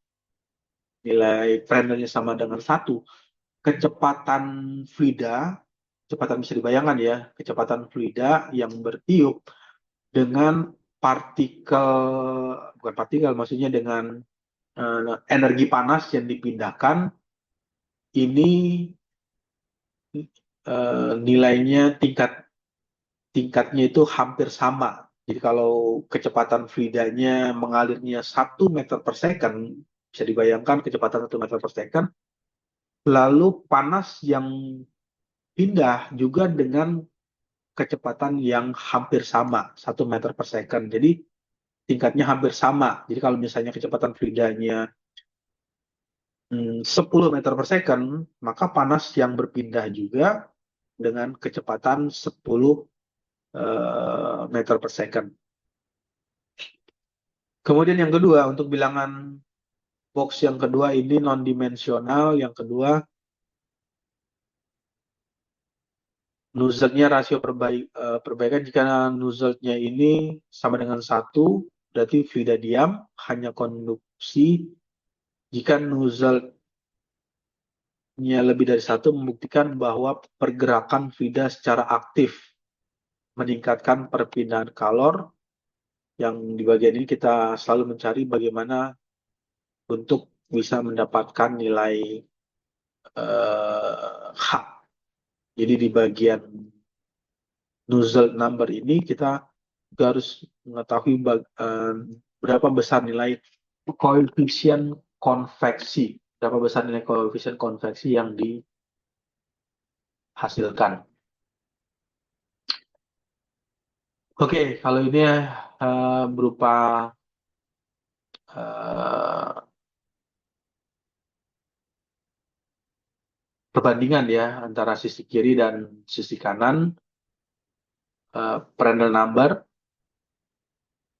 nilai Prandtl-nya sama dengan 1, kecepatan fluida, kecepatan bisa dibayangkan ya, kecepatan fluida yang bertiup dengan partikel, bukan partikel, maksudnya dengan energi panas yang dipindahkan, ini nilainya tingkatnya itu hampir sama. Jadi kalau kecepatan fluidanya mengalirnya 1 meter per second, bisa dibayangkan kecepatan 1 meter per second, lalu panas yang pindah juga dengan kecepatan yang hampir sama, 1 meter per second. Jadi tingkatnya hampir sama. Jadi kalau misalnya kecepatan fluidanya 10 meter per second, maka panas yang berpindah juga dengan kecepatan 10 meter per second. Kemudian yang kedua, untuk bilangan box yang kedua ini non-dimensional. Yang kedua, Nuzulnya rasio perbaikan jika nuzulnya ini sama dengan 1, berarti fluida diam, hanya konduksi. Jika nuzulnya lebih dari 1, membuktikan bahwa pergerakan fluida secara aktif meningkatkan perpindahan kalor. Yang di bagian ini kita selalu mencari bagaimana untuk bisa mendapatkan nilai H. Jadi di bagian nozzle number ini kita harus mengetahui berapa besar nilai koefisien konveksi, yang dihasilkan. Oke, kalau ini berupa perbandingan ya antara sisi kiri dan sisi kanan, Prandtl number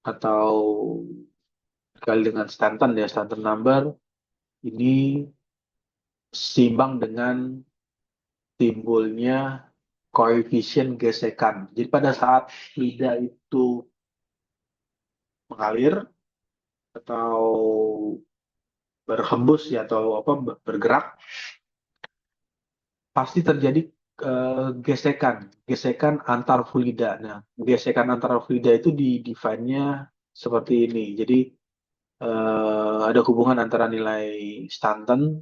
atau dikali dengan Stanton ya, Stanton number ini seimbang dengan timbulnya koefisien gesekan. Jadi pada saat fluida itu mengalir atau berhembus ya atau bergerak, pasti terjadi gesekan antar fluida. Nah, gesekan antar fluida itu di define-nya seperti ini. Jadi ada hubungan antara nilai Stanton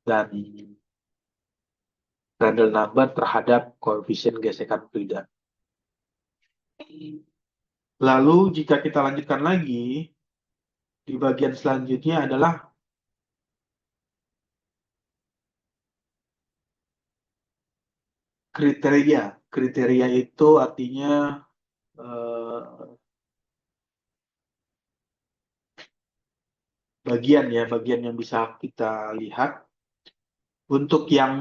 dan Prandtl number terhadap koefisien gesekan fluida. Lalu jika kita lanjutkan lagi, di bagian selanjutnya adalah kriteria. Kriteria itu artinya bagian yang bisa kita lihat. Untuk yang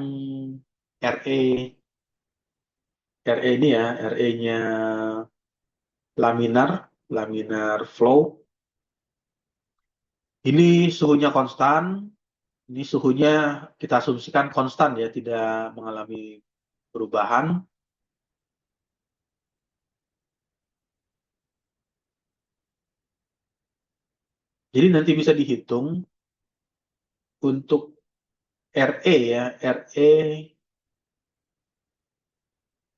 RE ini ya, RE-nya laminar flow. Ini suhunya konstan. Ini suhunya kita asumsikan konstan ya, tidak mengalami perubahan. Jadi nanti bisa dihitung untuk RE ya, RE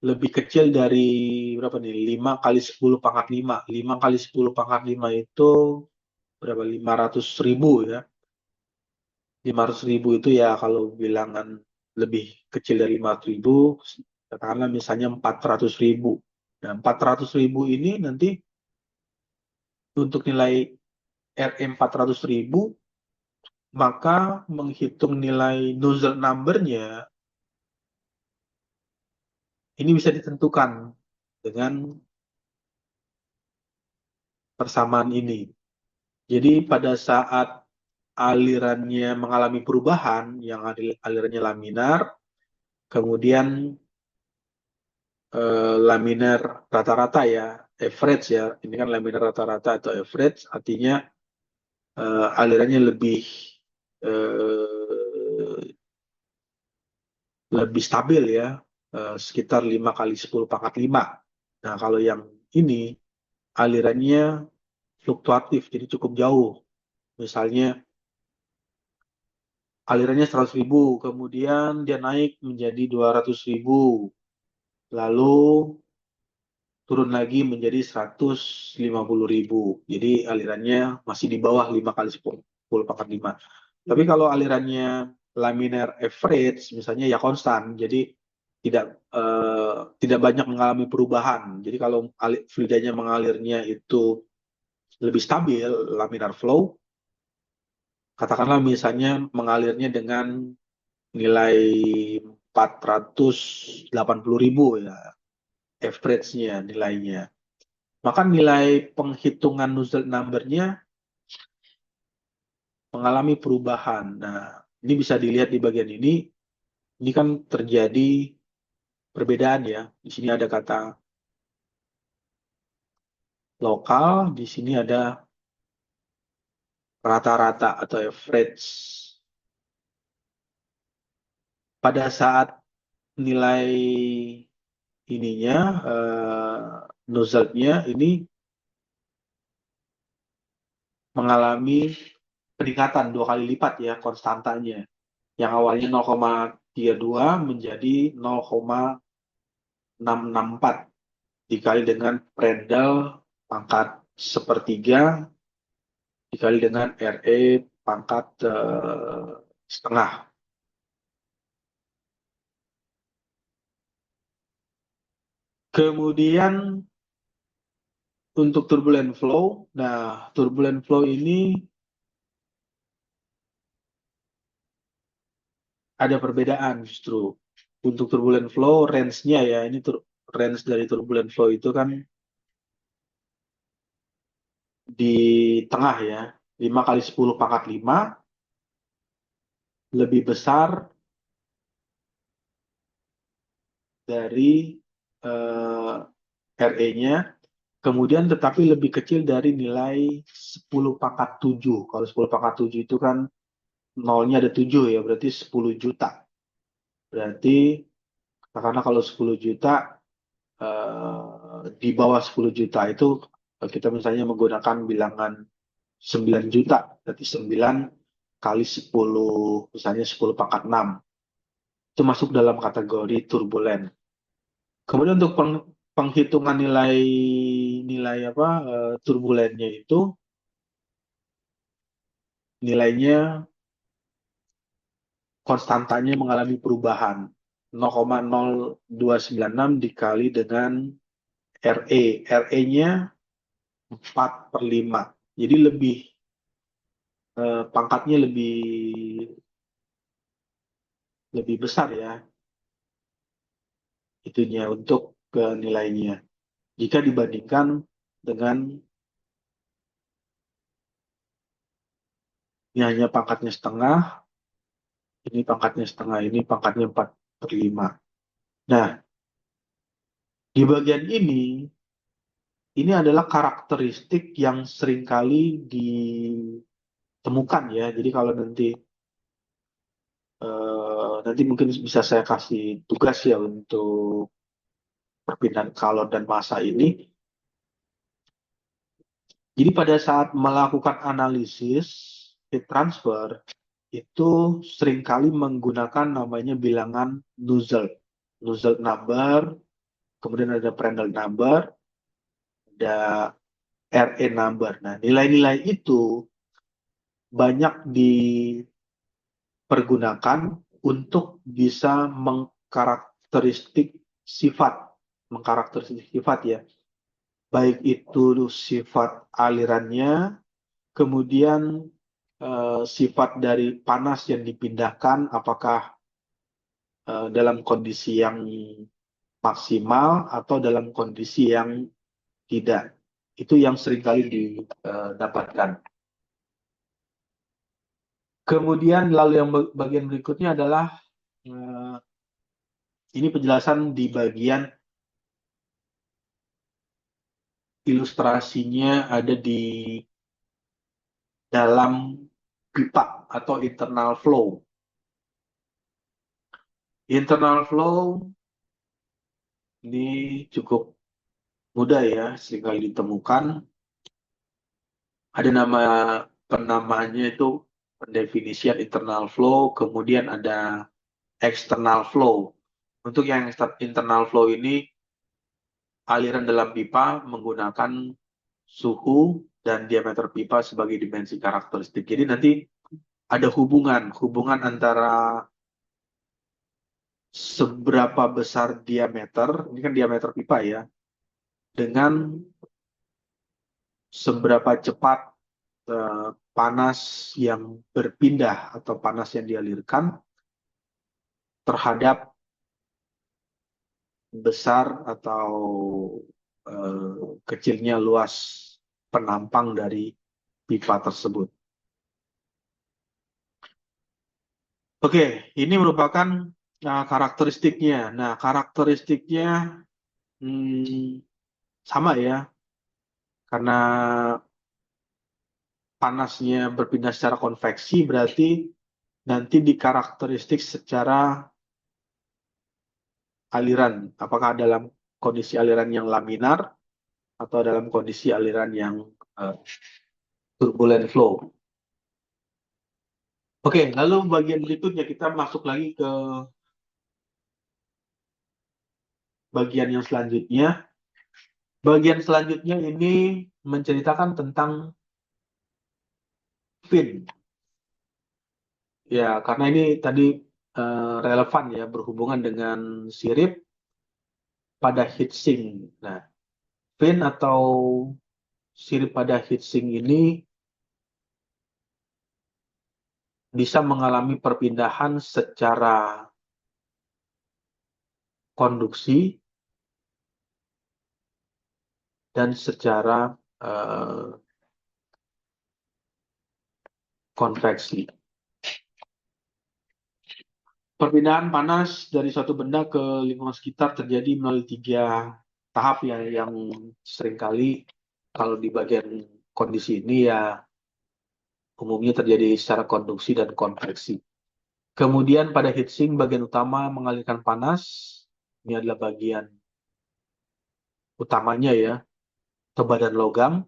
lebih kecil dari berapa nih? 5 kali 10 pangkat 5. 5 kali 10 pangkat 5 itu berapa? 500.000 ya. 500.000 itu ya kalau bilangan lebih kecil dari 500.000, katakanlah misalnya 400.000. Nah, 400.000 ini nanti untuk nilai RE 400.000, maka menghitung nilai nozzle number-nya ini bisa ditentukan dengan persamaan ini. Jadi pada saat alirannya mengalami perubahan, yang alirannya laminar, kemudian laminar rata-rata ya, average ya, ini kan laminar rata-rata atau average, artinya alirannya lebih stabil ya, sekitar 5 kali 10 pangkat 5. Nah, kalau yang ini alirannya fluktuatif, jadi cukup jauh. Misalnya alirannya 100.000, kemudian dia naik menjadi 200.000, lalu turun lagi menjadi 150.000. Jadi alirannya masih di bawah 5 kali 10 pangkat 5. Tapi kalau alirannya laminar average, misalnya ya konstan, jadi tidak banyak mengalami perubahan. Jadi kalau fluidanya mengalirnya itu lebih stabil, laminar flow, katakanlah misalnya mengalirnya dengan nilai 480.000 ya, average-nya nilainya. Maka nilai penghitungan nozzle number-nya mengalami perubahan. Nah, ini bisa dilihat di bagian ini. Ini kan terjadi perbedaan ya. Di sini ada kata lokal, di sini ada rata-rata atau average. Pada saat nilai ininya nozzle-nya ini mengalami peningkatan 2 kali lipat ya konstantanya. Yang awalnya 0,32 menjadi 0,664 dikali dengan Prandtl pangkat sepertiga dikali dengan RE pangkat setengah. Kemudian untuk turbulent flow, nah turbulent flow ini ada perbedaan justru. Untuk turbulent flow, range-nya ya, ini range dari turbulent flow itu kan di tengah ya, 5 kali 10 pangkat 5, lebih besar dari RE-nya, kemudian tetapi lebih kecil dari nilai 10 pangkat 7. Kalau 10 pangkat 7 itu kan nolnya ada 7 ya, berarti 10 juta. Berarti karena kalau 10 juta di bawah 10 juta itu kita misalnya menggunakan bilangan 9 juta, berarti 9 kali 10, misalnya 10 pangkat 6. Itu masuk dalam kategori turbulent. Kemudian untuk penghitungan nilai apa turbulennya itu nilainya konstantanya mengalami perubahan 0,0296 dikali dengan RE. RE-nya 4/5. Jadi pangkatnya lebih besar ya itunya untuk nilainya jika dibandingkan dengan ini hanya pangkatnya setengah, ini pangkatnya setengah, ini pangkatnya 4/5. Nah, di bagian ini adalah karakteristik yang seringkali ditemukan ya. Jadi kalau nanti mungkin bisa saya kasih tugas ya untuk perpindahan kalor dan massa ini. Jadi pada saat melakukan analisis heat transfer itu seringkali menggunakan namanya bilangan nozzle number, kemudian ada Prandtl number, ada RE number. Nah, nilai-nilai itu banyak dipergunakan untuk bisa mengkarakteristik sifat ya. Baik itu sifat alirannya, kemudian sifat dari panas yang dipindahkan, apakah dalam kondisi yang maksimal atau dalam kondisi yang tidak. Itu yang seringkali didapatkan. Kemudian lalu yang bagian berikutnya adalah ini penjelasan di bagian ilustrasinya ada di dalam pipa atau internal flow. Internal flow ini cukup mudah ya, sekali ditemukan. Ada penamaannya itu pendefinisian internal flow, kemudian ada external flow. Untuk yang internal flow ini aliran dalam pipa menggunakan suhu dan diameter pipa sebagai dimensi karakteristik. Jadi nanti ada hubungan antara seberapa besar diameter, ini kan diameter pipa ya, dengan seberapa cepat panas yang berpindah atau panas yang dialirkan terhadap besar atau kecilnya luas penampang dari pipa tersebut. Oke, ini merupakan karakteristiknya. Nah, karakteristiknya sama ya, karena panasnya berpindah secara konveksi, berarti nanti dikarakteristik secara aliran. Apakah dalam kondisi aliran yang laminar atau dalam kondisi aliran yang turbulent flow. Oke, lalu bagian berikutnya kita masuk lagi ke bagian yang selanjutnya. Bagian selanjutnya ini menceritakan tentang fin. Ya, karena ini tadi relevan ya, berhubungan dengan sirip pada heatsink. Nah, fin atau sirip pada heatsink ini bisa mengalami perpindahan secara konduksi dan secara konveksi. Perpindahan panas dari suatu benda ke lingkungan sekitar terjadi melalui 3 tahap yang seringkali kalau di bagian kondisi ini ya umumnya terjadi secara konduksi dan konveksi. Kemudian pada heatsink bagian utama mengalirkan panas, ini adalah bagian utamanya ya, atau badan logam,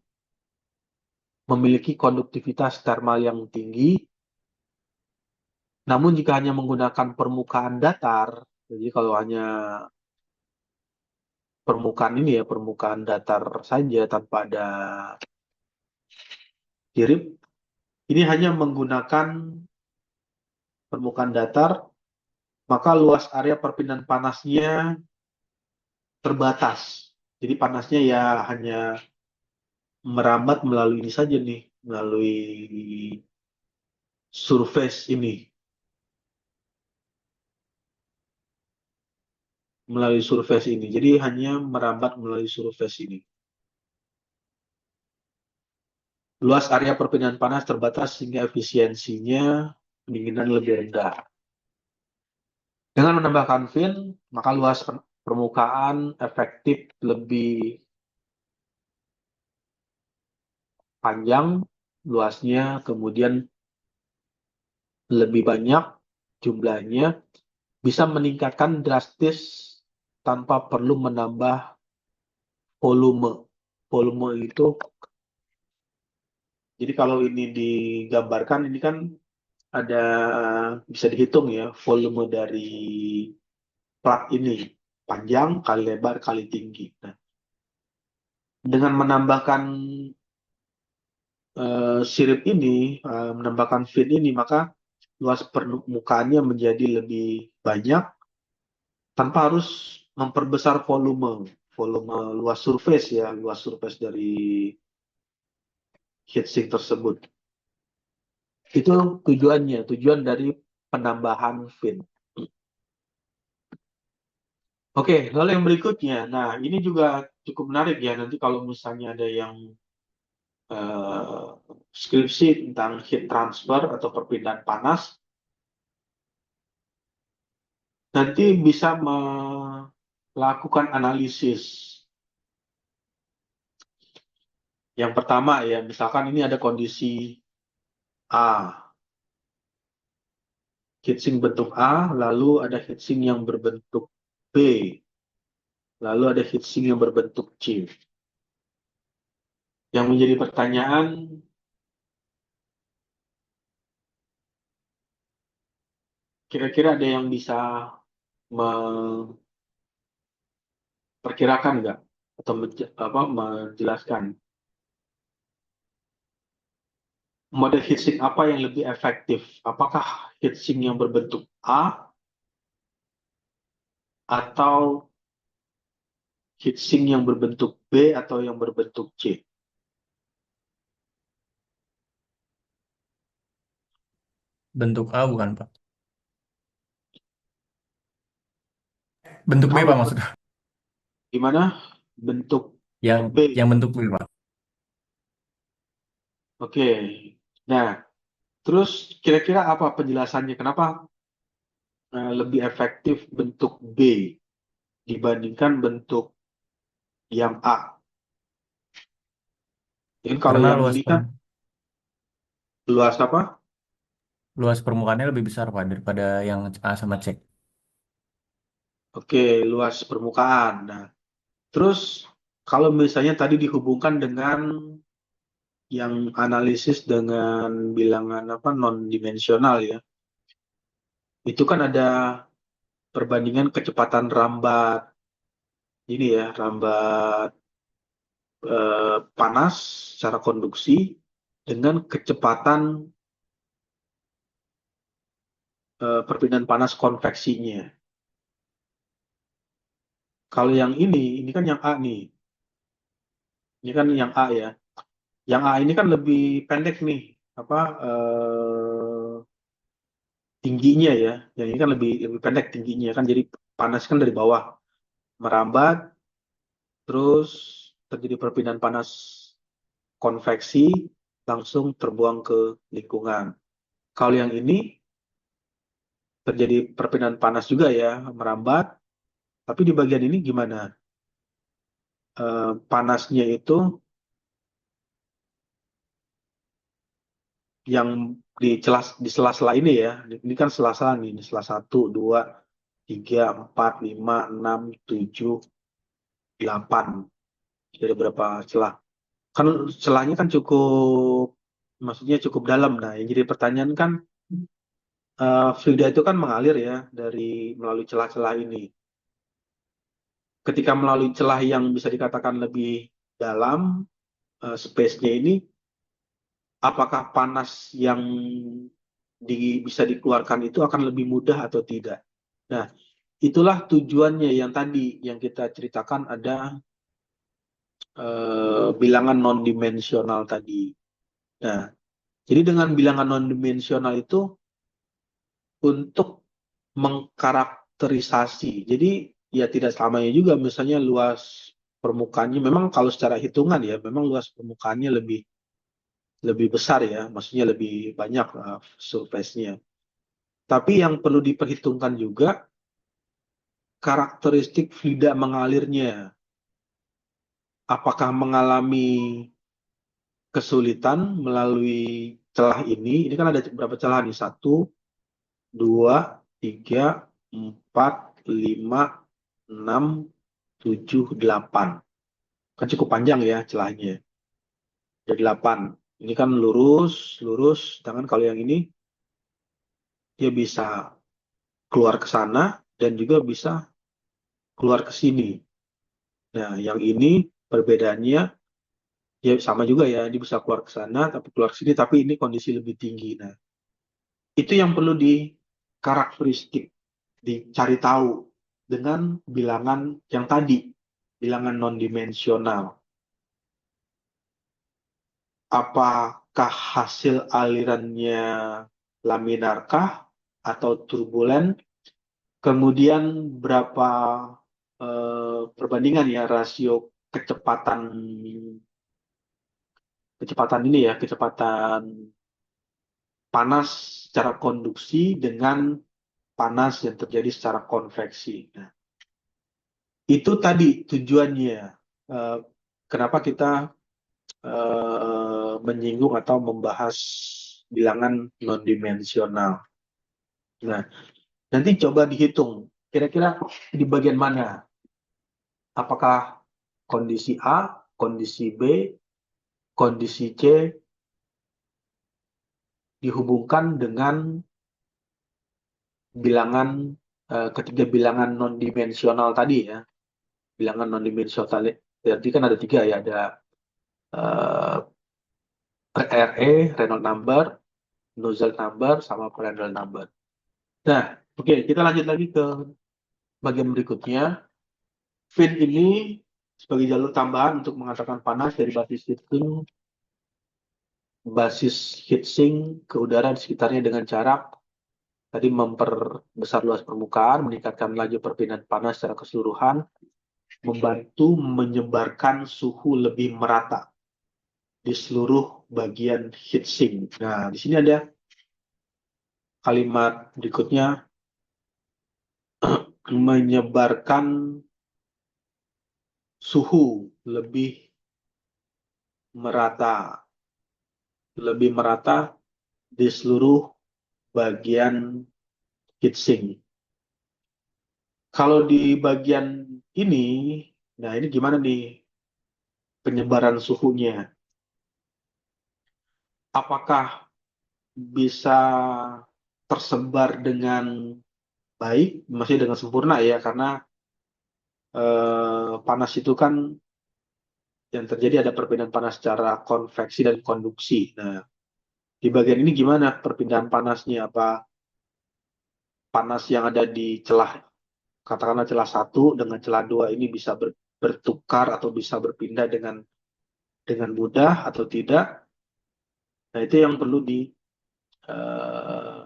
memiliki konduktivitas termal yang tinggi. Namun jika hanya menggunakan permukaan datar, jadi kalau hanya permukaan ini ya, permukaan datar saja tanpa ada sirip, ini hanya menggunakan permukaan datar, maka luas area perpindahan panasnya terbatas. Jadi panasnya ya hanya merambat melalui ini saja nih, melalui surface ini. Melalui surface ini. Jadi hanya merambat melalui surface ini. Luas area perpindahan panas terbatas sehingga efisiensinya pendinginan lebih rendah. Dengan menambahkan fin, maka luas permukaan efektif lebih panjang, luasnya kemudian lebih banyak jumlahnya, bisa meningkatkan drastis tanpa perlu menambah volume. Volume itu, jadi kalau ini digambarkan, ini kan ada bisa dihitung ya volume dari plat ini, panjang kali lebar kali tinggi. Nah, dengan menambahkan sirip ini, menambahkan fin ini, maka luas permukaannya menjadi lebih banyak tanpa harus memperbesar volume luas surface ya, luas surface dari heatsink tersebut. Itu tujuan dari penambahan fin. Oke, lalu yang berikutnya. Nah, ini juga cukup menarik ya. Nanti kalau misalnya ada yang skripsi tentang heat transfer atau perpindahan panas, nanti bisa melakukan analisis. Yang pertama ya, misalkan ini ada kondisi A, heatsink bentuk A, lalu ada heatsink yang berbentuk B, lalu ada heatsink yang berbentuk C. Yang menjadi pertanyaan, kira-kira ada yang bisa memperkirakan nggak? Atau menjelaskan model heatsink apa yang lebih efektif? Apakah heatsink yang berbentuk A atau heatsink yang berbentuk B atau yang berbentuk C? Bentuk A bukan, Pak? Bentuk B, Oh, Pak, maksudnya. gimana? Bentuk Yang B. yang bentuk B, Pak. Oke. Nah, terus kira-kira apa penjelasannya? Kenapa lebih efektif bentuk B dibandingkan bentuk yang A? Jadi kalau Karena yang luas ini kan Luas apa? Luas permukaannya lebih besar, Pak, daripada yang A sama C. Oke, luas permukaan. Nah, terus kalau misalnya tadi dihubungkan dengan yang analisis dengan bilangan apa non-dimensional ya, itu kan ada perbandingan kecepatan rambat ini ya, rambat panas secara konduksi dengan kecepatan perpindahan panas konveksinya. Kalau yang ini kan yang A nih, ini kan yang A ya. Yang A ini kan lebih pendek nih, apa tingginya ya. Yang ini kan lebih pendek tingginya kan, jadi panas kan dari bawah merambat, terus terjadi perpindahan panas konveksi langsung terbuang ke lingkungan. Kalau yang ini terjadi perpindahan panas juga ya, merambat, tapi di bagian ini gimana? Panasnya itu yang di sela-sela ini ya, ini kan sela-sela nih, ini sela 1, 2, 3, 4, 5, 6, 7, 8. Jadi berapa celah? Kan celahnya kan cukup, maksudnya cukup dalam. Nah, yang jadi pertanyaan kan fluida itu kan mengalir ya melalui celah-celah ini. Ketika melalui celah yang bisa dikatakan lebih dalam, space-nya ini, apakah panas yang bisa dikeluarkan itu akan lebih mudah atau tidak? Nah, itulah tujuannya yang tadi yang kita ceritakan ada bilangan non-dimensional tadi. Nah, jadi dengan bilangan non-dimensional itu untuk mengkarakterisasi. Jadi ya tidak selamanya juga, misalnya luas permukaannya memang kalau secara hitungan ya memang luas permukaannya lebih lebih besar ya, maksudnya lebih banyak surface-nya. Tapi yang perlu diperhitungkan juga karakteristik fluida mengalirnya. Apakah mengalami kesulitan melalui celah ini? Ini kan ada berapa celah nih? 1, 2, 3, 4, 5, 6, 7, 8. Kan cukup panjang ya celahnya. Ada 8. Ini kan lurus, lurus. Sedangkan kalau yang ini dia bisa keluar ke sana dan juga bisa keluar ke sini. Nah, yang ini perbedaannya ya sama juga ya, dia bisa keluar ke sana tapi keluar ke sini, tapi ini kondisi lebih tinggi. Nah, itu yang perlu karakteristik dicari tahu dengan bilangan yang tadi, bilangan non-dimensional. Apakah hasil alirannya laminarkah atau turbulen? Kemudian berapa perbandingan ya rasio kecepatan ini ya, kecepatan panas secara konduksi dengan panas yang terjadi secara konveksi. Nah, itu tadi tujuannya. Eh, Kenapa kita menyinggung atau membahas bilangan non-dimensional. Nah, nanti coba dihitung, kira-kira di bagian mana? Apakah kondisi A, kondisi B, kondisi C dihubungkan dengan bilangan ketiga bilangan non-dimensional tadi ya. Bilangan non-dimensional tadi, berarti kan ada 3 ya, ada eh, RE, Reynolds number, nozzle number, sama Prandtl number. Nah, oke, kita lanjut lagi ke bagian berikutnya. Fin ini sebagai jalur tambahan untuk mengantarkan panas dari basis heat sink ke udara di sekitarnya dengan cara tadi memperbesar luas permukaan, meningkatkan laju perpindahan panas secara keseluruhan, membantu menyebarkan suhu lebih merata di seluruh bagian heat sink. Nah, di sini ada kalimat berikutnya, menyebarkan suhu lebih merata. Lebih merata di seluruh bagian heatsink. Kalau di bagian ini, nah ini gimana nih penyebaran suhunya? Apakah bisa tersebar dengan baik, masih dengan sempurna ya? Karena panas itu kan yang terjadi ada perpindahan panas secara konveksi dan konduksi. Nah, di bagian ini gimana perpindahan panasnya? Apa panas yang ada di celah, katakanlah celah 1 dengan celah 2 ini bisa bertukar atau bisa berpindah dengan mudah atau tidak? Nah, itu yang perlu eh,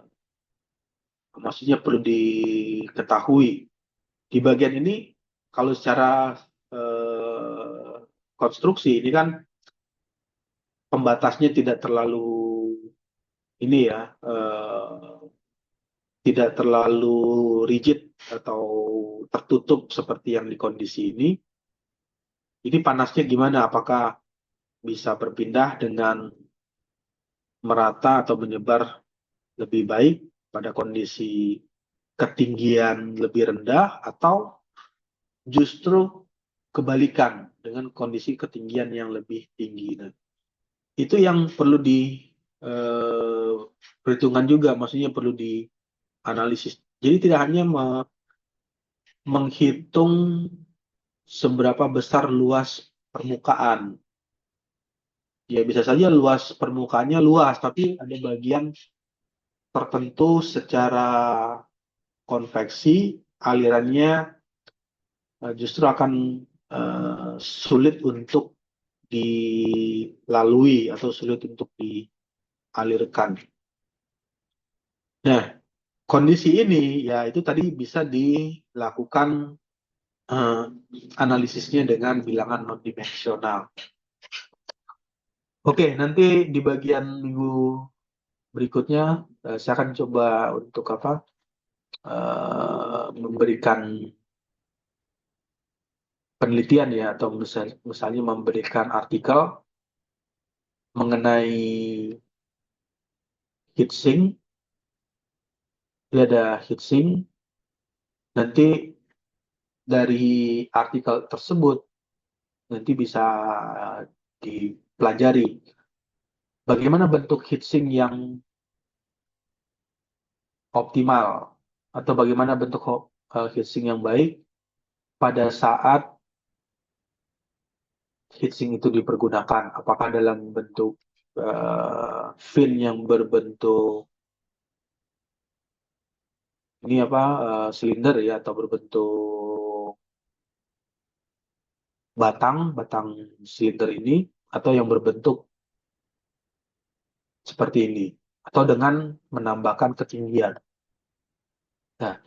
maksudnya perlu diketahui. Di bagian ini, kalau secara eh, konstruksi ini kan pembatasnya tidak terlalu ini ya, tidak terlalu rigid atau tertutup seperti yang di kondisi ini. Ini panasnya gimana? Apakah bisa berpindah dengan merata atau menyebar lebih baik pada kondisi ketinggian lebih rendah, atau justru kebalikan dengan kondisi ketinggian yang lebih tinggi? Nah, itu yang perlu perhitungan juga, maksudnya perlu dianalisis. Jadi tidak hanya menghitung seberapa besar luas permukaan. Ya bisa saja luas permukaannya luas, tapi ada bagian tertentu secara konveksi alirannya justru akan sulit untuk dilalui atau sulit untuk dialirkan. Nah, kondisi ini ya itu tadi bisa dilakukan eh, analisisnya dengan bilangan non dimensional. Oke, nanti di bagian minggu berikutnya saya akan coba untuk memberikan penelitian ya, atau misalnya memberikan artikel mengenai heatsink. Dia ada heatsink. Nanti dari artikel tersebut nanti bisa dipelajari bagaimana bentuk heatsink yang optimal atau bagaimana bentuk heatsink yang baik pada saat heatsink itu dipergunakan. Apakah dalam bentuk fin yang berbentuk ini silinder ya, atau berbentuk batang silinder ini, atau yang berbentuk seperti ini, atau dengan menambahkan ketinggian. Nah,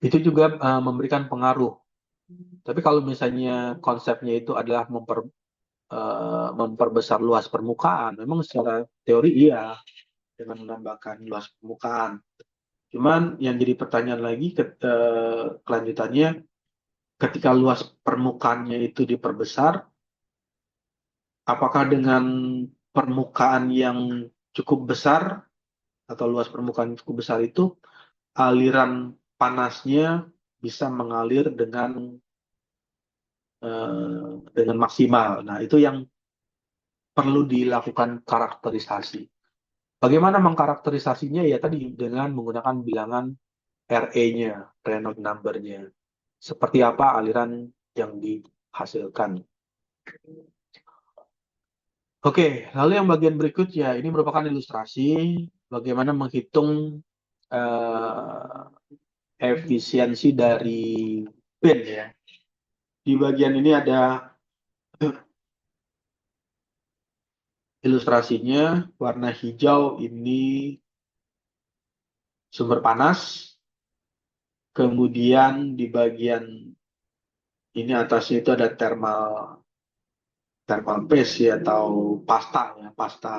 itu juga memberikan pengaruh. Tapi kalau misalnya konsepnya itu adalah memperbesar luas permukaan, memang secara teori iya, dengan menambahkan luas permukaan. Cuman yang jadi pertanyaan lagi kelanjutannya, ketika luas permukaannya itu diperbesar, apakah dengan permukaan yang cukup besar atau luas permukaan yang cukup besar itu aliran panasnya bisa mengalir dengan maksimal? Nah, itu yang perlu dilakukan karakterisasi. Bagaimana mengkarakterisasinya? Ya tadi dengan menggunakan bilangan RE-nya, Reynolds number-nya. Seperti apa aliran yang dihasilkan. Oke, lalu yang bagian berikutnya, ini merupakan ilustrasi bagaimana menghitung efisiensi dari pin ya. Di bagian ini ada ilustrasinya, warna hijau ini sumber panas, kemudian di bagian ini atasnya itu ada thermal paste ya, atau pasta ya, pasta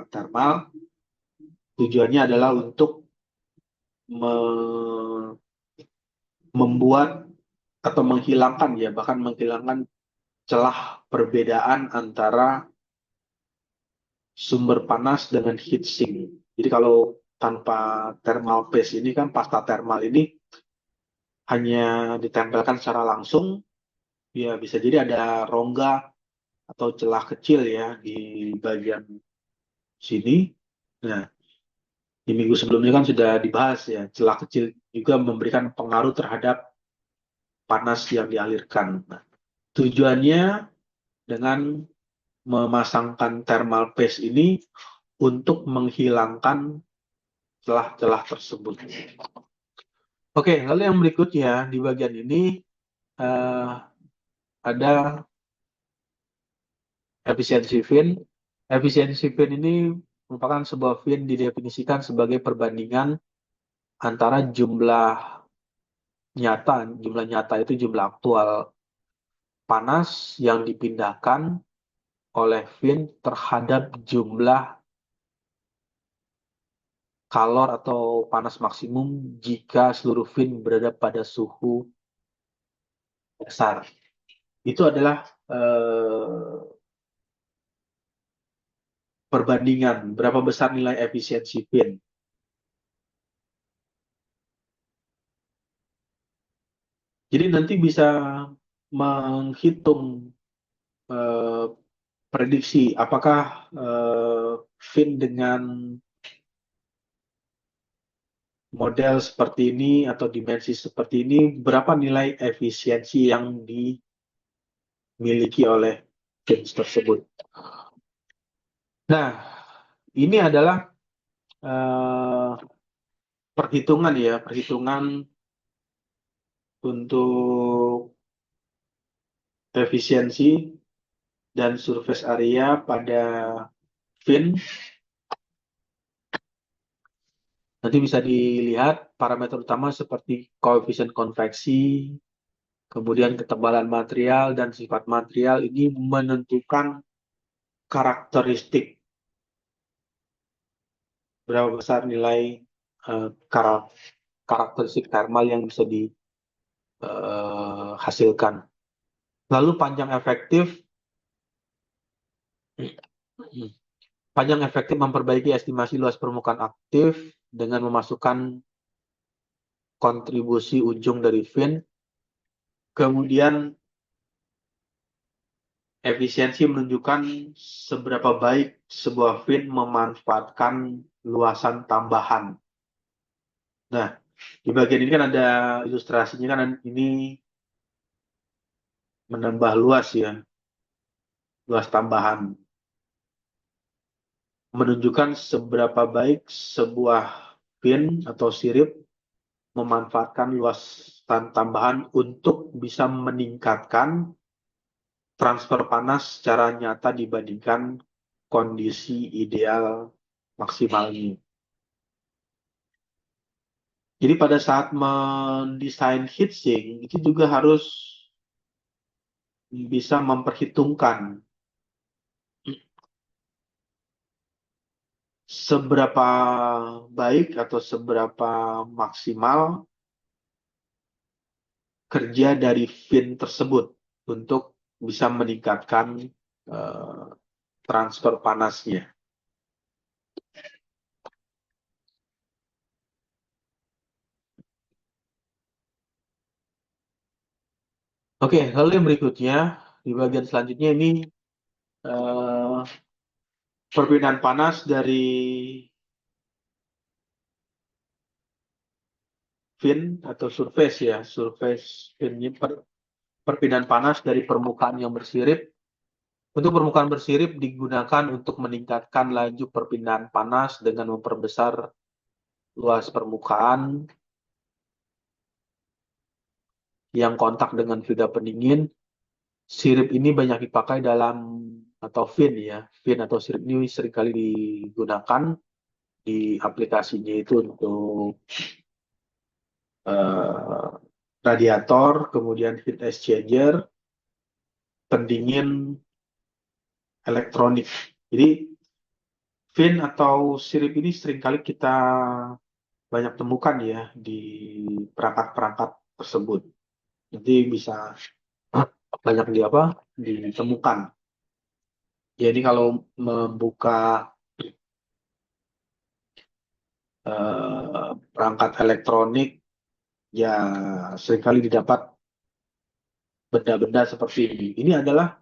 thermal. Tujuannya adalah untuk membuat atau menghilangkan ya, bahkan menghilangkan celah perbedaan antara sumber panas dengan heatsink. Jadi kalau tanpa thermal paste ini kan pasta thermal ini hanya ditempelkan secara langsung, ya bisa jadi ada rongga atau celah kecil ya di bagian sini. Nah, di minggu sebelumnya kan sudah dibahas ya, celah kecil juga memberikan pengaruh terhadap panas yang dialirkan. Nah, tujuannya dengan memasangkan thermal paste ini untuk menghilangkan celah-celah tersebut. Oke, lalu yang berikutnya di bagian ini eh, ada efisiensi fin. Efisiensi fin ini merupakan sebuah fin didefinisikan sebagai perbandingan antara jumlah nyata itu jumlah aktual panas yang dipindahkan oleh fin terhadap jumlah kalor atau panas maksimum jika seluruh fin berada pada suhu dasar. Itu adalah perbandingan berapa besar nilai efisiensi fin. Jadi nanti bisa menghitung eh, prediksi apakah fin dengan model seperti ini atau dimensi seperti ini berapa nilai efisiensi yang dimiliki oleh fin tersebut. Nah, ini adalah perhitungan untuk efisiensi dan surface area pada fin. Nanti bisa dilihat parameter utama seperti koefisien konveksi, kemudian ketebalan material dan sifat material ini menentukan karakteristik berapa besar nilai karakteristik thermal yang bisa dihasilkan. Lalu panjang efektif memperbaiki estimasi luas permukaan aktif dengan memasukkan kontribusi ujung dari fin. Kemudian efisiensi menunjukkan seberapa baik sebuah fin memanfaatkan luasan tambahan. Nah, di bagian ini kan ada ilustrasinya kan ini menambah luas ya, luas tambahan. Menunjukkan seberapa baik sebuah fin atau sirip memanfaatkan luasan tambahan untuk bisa meningkatkan transfer panas secara nyata dibandingkan kondisi ideal maksimalnya. Jadi pada saat mendesain heatsink itu juga harus bisa memperhitungkan seberapa baik atau seberapa maksimal kerja dari fin tersebut untuk bisa meningkatkan eh, transfer panasnya. Oke, lalu yang berikutnya di bagian selanjutnya ini eh, perbedaan panas dari fin atau surface ya, surface finnya perpindahan panas dari permukaan yang bersirip. Untuk permukaan bersirip digunakan untuk meningkatkan laju perpindahan panas dengan memperbesar luas permukaan yang kontak dengan fluida pendingin. Sirip ini banyak dipakai dalam atau fin ya, fin atau sirip ini seringkali digunakan di aplikasinya itu untuk eh, radiator, kemudian heat exchanger, pendingin elektronik. Jadi fin atau sirip ini seringkali kita banyak temukan ya di perangkat-perangkat tersebut. Nanti bisa banyak ditemukan. Jadi kalau membuka perangkat elektronik, ya seringkali didapat benda-benda seperti ini. Ini adalah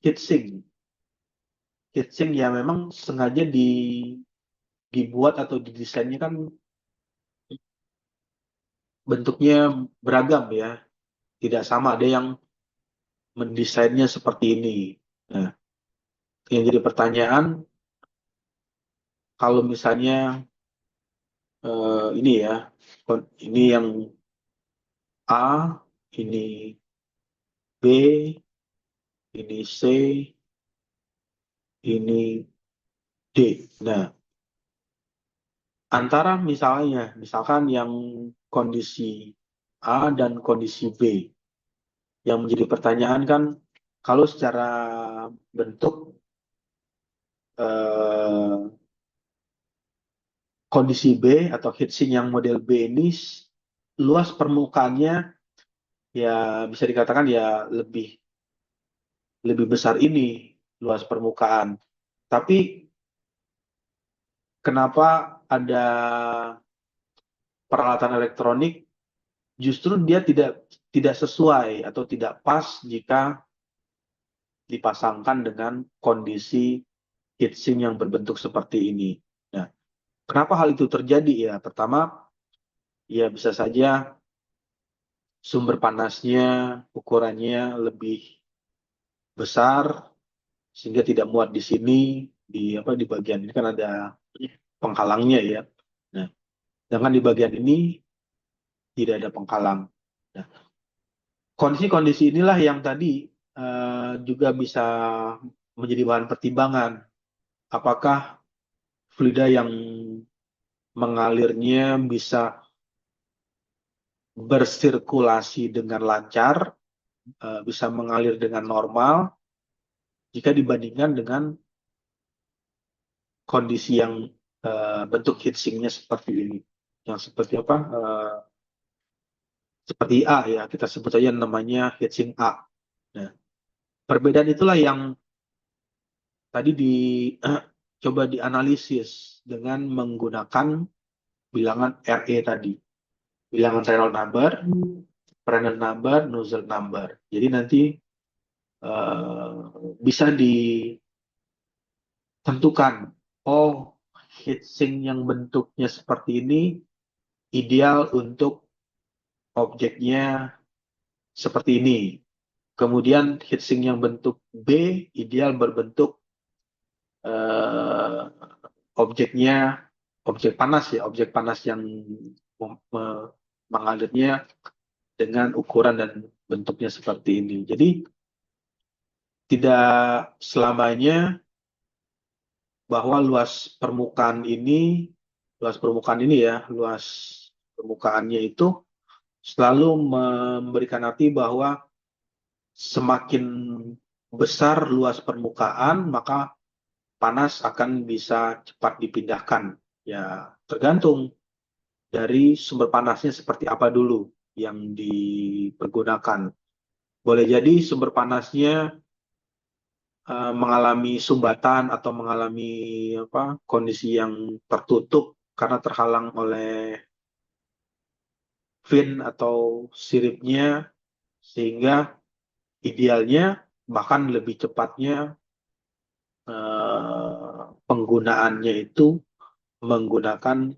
heatsink. Heatsink yang memang sengaja dibuat atau didesainnya kan bentuknya beragam ya, tidak sama. Ada yang mendesainnya seperti ini. Nah, yang jadi pertanyaan, kalau misalnya ini ya, ini yang A, ini B, ini C, ini D. Nah, antara misalkan yang kondisi A dan kondisi B, yang menjadi pertanyaan kan, kalau secara bentuk kondisi B atau heatsink yang model B ini luas permukaannya ya bisa dikatakan ya lebih besar ini luas permukaan. Tapi kenapa ada peralatan elektronik justru dia tidak sesuai atau tidak pas jika dipasangkan dengan kondisi heatsink yang berbentuk seperti ini. Nah, kenapa hal itu terjadi ya? Pertama, ya bisa saja sumber panasnya ukurannya lebih besar sehingga tidak muat di sini, di bagian ini kan ada penghalangnya ya. Nah, sedangkan di bagian ini tidak ada penghalang. Nah, kondisi-kondisi inilah yang tadi juga bisa menjadi bahan pertimbangan. Apakah fluida yang mengalirnya bisa bersirkulasi dengan lancar, bisa mengalir dengan normal, jika dibandingkan dengan kondisi yang bentuk heatsinknya seperti ini. Yang seperti apa? Seperti A ya, kita sebut saja namanya heatsink A. Nah, perbedaan itulah yang tadi coba dianalisis dengan menggunakan bilangan RE tadi. Bilangan Reynolds number, Prandtl number, Nusselt number. Jadi nanti bisa ditentukan, oh heatsink yang bentuknya seperti ini ideal untuk objeknya seperti ini. Kemudian heatsink yang bentuk B ideal berbentuk objeknya objek panas ya, objek panas yang mengalirnya dengan ukuran dan bentuknya seperti ini. Jadi tidak selamanya bahwa luas permukaan ini ya, luas permukaannya itu selalu memberikan arti bahwa semakin besar luas permukaan, maka panas akan bisa cepat dipindahkan. Ya, tergantung dari sumber panasnya seperti apa dulu yang dipergunakan. Boleh jadi sumber panasnya mengalami sumbatan atau mengalami kondisi yang tertutup karena terhalang oleh fin atau siripnya, sehingga idealnya bahkan lebih cepatnya penggunaannya itu menggunakan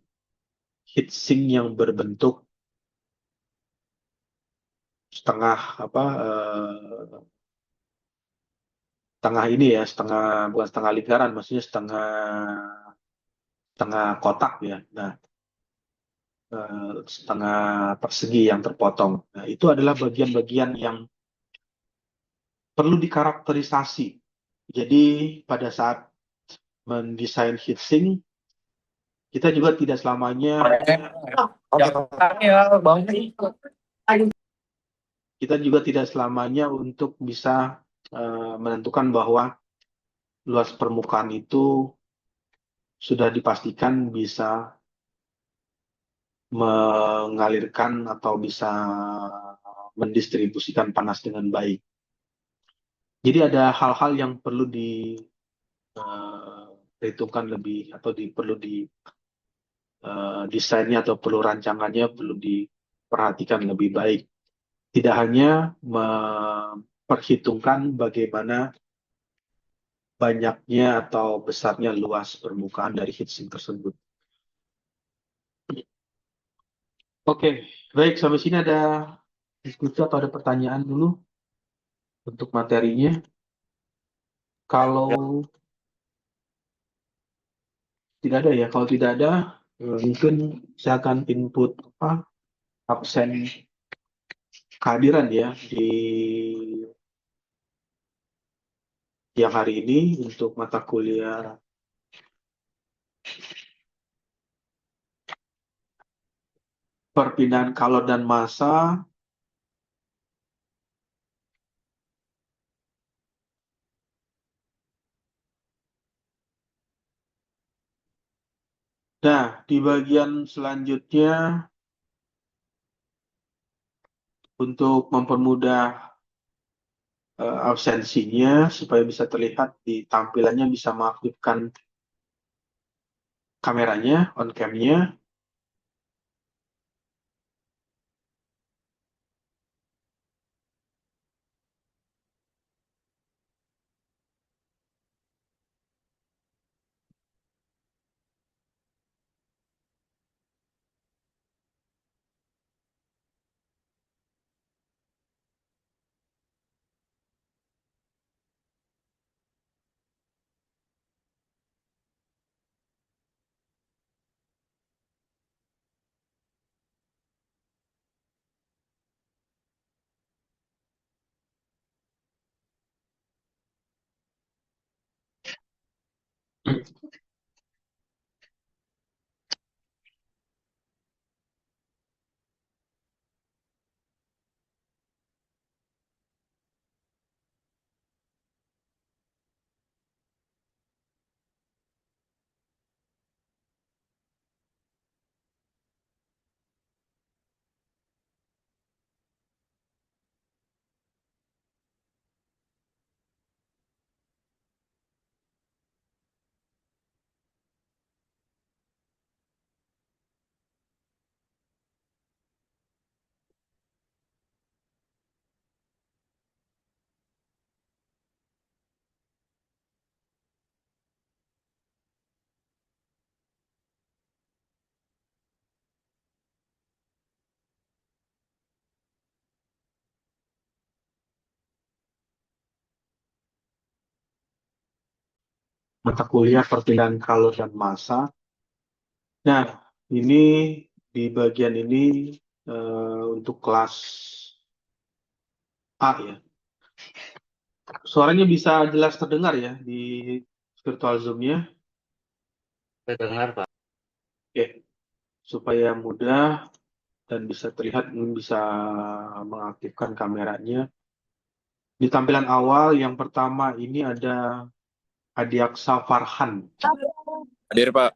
heatsink yang berbentuk setengah setengah ini ya, bukan setengah lingkaran, maksudnya setengah kotak ya. Nah, setengah persegi yang terpotong. Nah, itu adalah bagian-bagian yang perlu dikarakterisasi. Jadi pada saat mendesain heatsink, kita juga tidak selamanya untuk bisa menentukan bahwa luas permukaan itu sudah dipastikan bisa mengalirkan atau bisa mendistribusikan panas dengan baik. Jadi ada hal-hal yang perlu diperhitungkan lebih atau perlu desainnya atau perlu rancangannya perlu diperhatikan lebih baik. Tidak hanya memperhitungkan bagaimana banyaknya atau besarnya luas permukaan dari heatsink tersebut. Oke, baik, sampai sini ada diskusi atau ada pertanyaan dulu untuk materinya. Kalau tidak ada ya, kalau tidak ada, mungkin saya akan input absen kehadiran ya di yang hari ini untuk mata kuliah perpindahan kalor dan massa. Nah, di bagian selanjutnya untuk mempermudah absensinya supaya bisa terlihat di tampilannya, bisa mengaktifkan kameranya, on cam-nya. Mata kuliah perpindahan kalor dan massa. Nah, ini di bagian ini untuk kelas A ya. Suaranya bisa jelas terdengar ya di virtual Zoom-nya. Terdengar, Pak. Oke, supaya mudah dan bisa terlihat, bisa mengaktifkan kameranya. Di tampilan awal yang pertama ini ada Adiaksa Farhan. Hadir, Pak.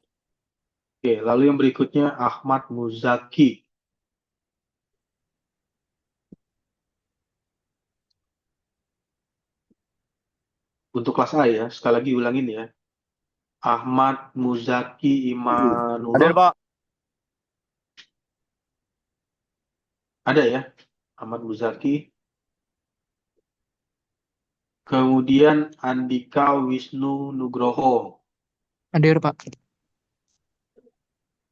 Oke, lalu yang berikutnya Ahmad Muzaki. Untuk kelas A ya, sekali lagi ulangin ya. Ahmad Muzaki Hadir, Imanullah. Pak. Ada ya, Ahmad Muzaki. Kemudian Andika Wisnu Nugroho. Hadir, Pak.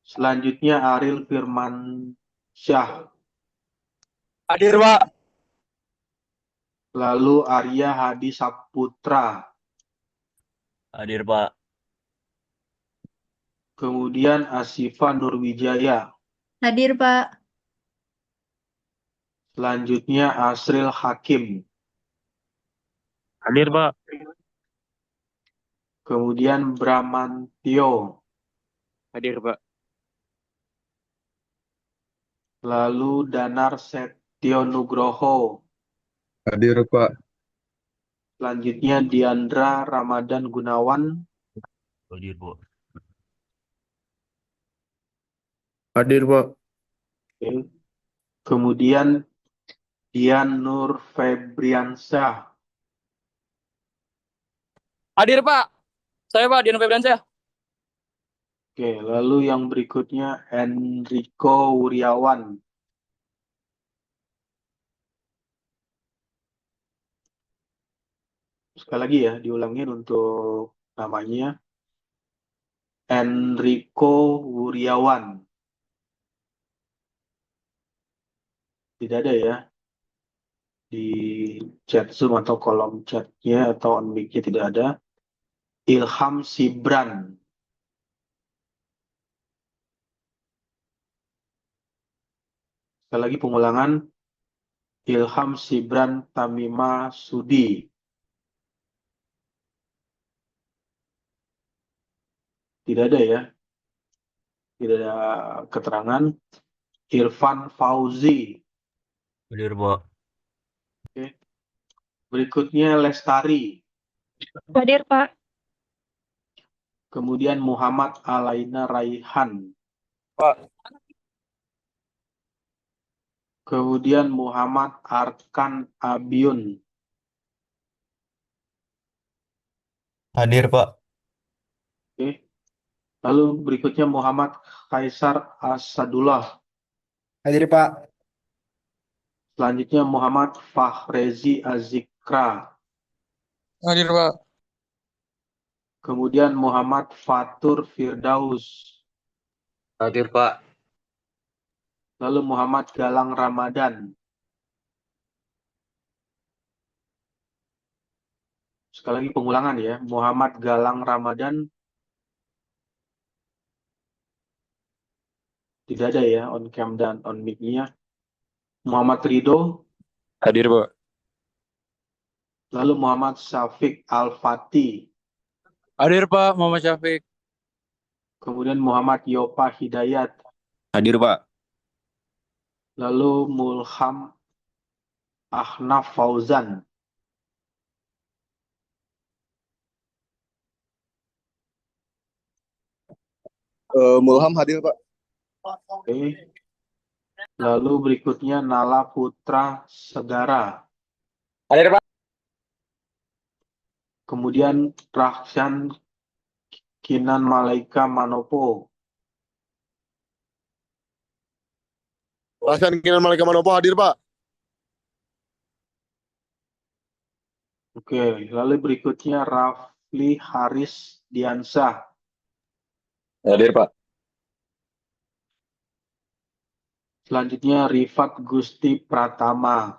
Selanjutnya Ariel Firman Syah. Hadir, Pak. Lalu Arya Hadi Saputra. Hadir, Pak. Kemudian Asifa Nurwijaya. Hadir, Pak. Selanjutnya Asril Hakim. Hadir, Pak. Kemudian Bramantio. Hadir, Pak. Lalu Danar Setio Nugroho. Hadir, Pak. Selanjutnya Diandra Ramadan Gunawan. Hadir, Bu. Hadir, Pak. Oke. Kemudian Dian Nur Febriansyah. Hadir, Pak. Saya, Pak, Dian Febriansyah. Oke, lalu yang berikutnya Enrico Wuryawan. Sekali lagi ya, diulangin untuk namanya. Enrico Wuryawan. Tidak ada ya di chat Zoom atau kolom chatnya atau on mic-nya tidak ada. Ilham Sibran. Sekali lagi pengulangan. Ilham Sibran Tamima Sudi. Tidak ada ya. Tidak ada keterangan. Irfan Fauzi. Hadir, Pak. Oke. Berikutnya Lestari. Hadir, Pak. Kemudian Muhammad Alaina Raihan. Pak. Kemudian Muhammad Arkan Abiun. Hadir, Pak. Oke. Lalu berikutnya Muhammad Kaisar Asadullah. Hadir Pak. Selanjutnya Muhammad Fahrezi Azikra. Hadir, Pak. Kemudian Muhammad Fatur Firdaus. Hadir, Pak. Lalu Muhammad Galang Ramadan. Sekali lagi pengulangan ya. Muhammad Galang Ramadan. Tidak ada ya on cam dan on mic-nya. Muhammad Ridho. Hadir, Pak. Lalu Muhammad Syafiq Al-Fatih. Hadir, Pak. Muhammad Syafiq. Kemudian Muhammad Yopa Hidayat. Hadir, Pak. Lalu Mulham Ahnaf Fauzan. Mulham hadir Pak. Oke. Lalu berikutnya Nala Putra Segara. Hadir, Pak. Kemudian Rahsan Kinan Malaika Manopo. Rahsan Kinan Malika Manopo hadir Pak. Oke, lalu berikutnya Rafli Haris Diansah. Hadir, Pak. Selanjutnya Rifat Gusti Pratama.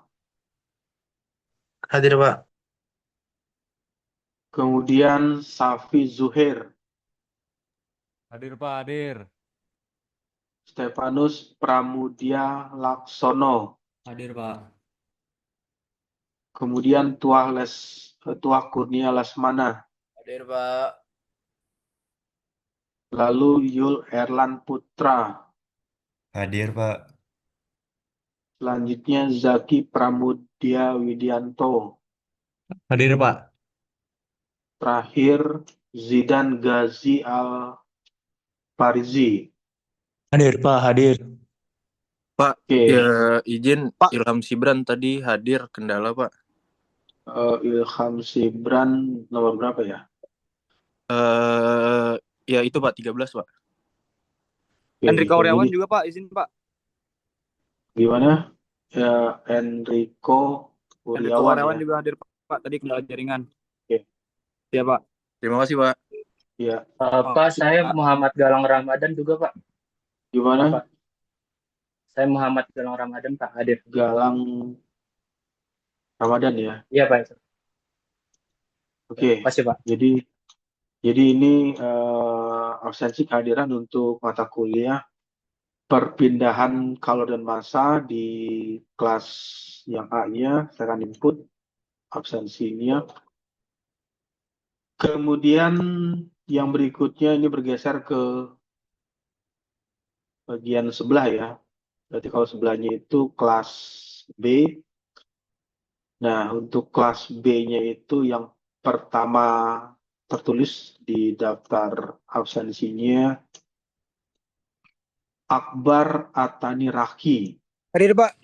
Hadir, Pak. Kemudian Safi Zuhair. Hadir, Pak, hadir. Stefanus Pramudia Laksono. Hadir, Pak. Kemudian Tuah Kurnia Lesmana. Hadir, Pak. Lalu Yul Erlan Putra. Hadir, Pak. Selanjutnya Zaki Pramudia Widianto. Hadir, Pak. Terakhir Zidan Ghazi Al-Farizi. Hadir, Pak. Hadir. Pak, Oke, ya izin Pak. Ilham Sibran tadi hadir kendala, Pak. Ilham Sibran nomor berapa ya? Ya itu Pak 13, Pak. Oke, Enrico Wuryawan jadi juga, Pak, izin, Pak. gimana? Ya, Enrico Enrico Wuryawan Wuryawan ya. juga hadir, Pak. Tadi kendala jaringan. Oke. Iya, Pak. Terima kasih, Pak. Ya, Pak, saya Muhammad Galang Ramadan juga, Pak. gimana? Pak. Saya Muhammad Galang Ramadan, Pak, hadir. Galang Ramadan ya. Iya, Pak. Oke, Terima kasih, Pak. jadi ini absensi kehadiran untuk mata kuliah perpindahan kalor dan massa di kelas yang A-nya. Saya akan input absensinya. Kemudian yang berikutnya ini bergeser ke bagian sebelah ya. Berarti kalau sebelahnya itu kelas B. Nah, untuk kelas B-nya itu yang pertama tertulis di daftar absensinya Akbar Atani Raki. Hadir, Pak.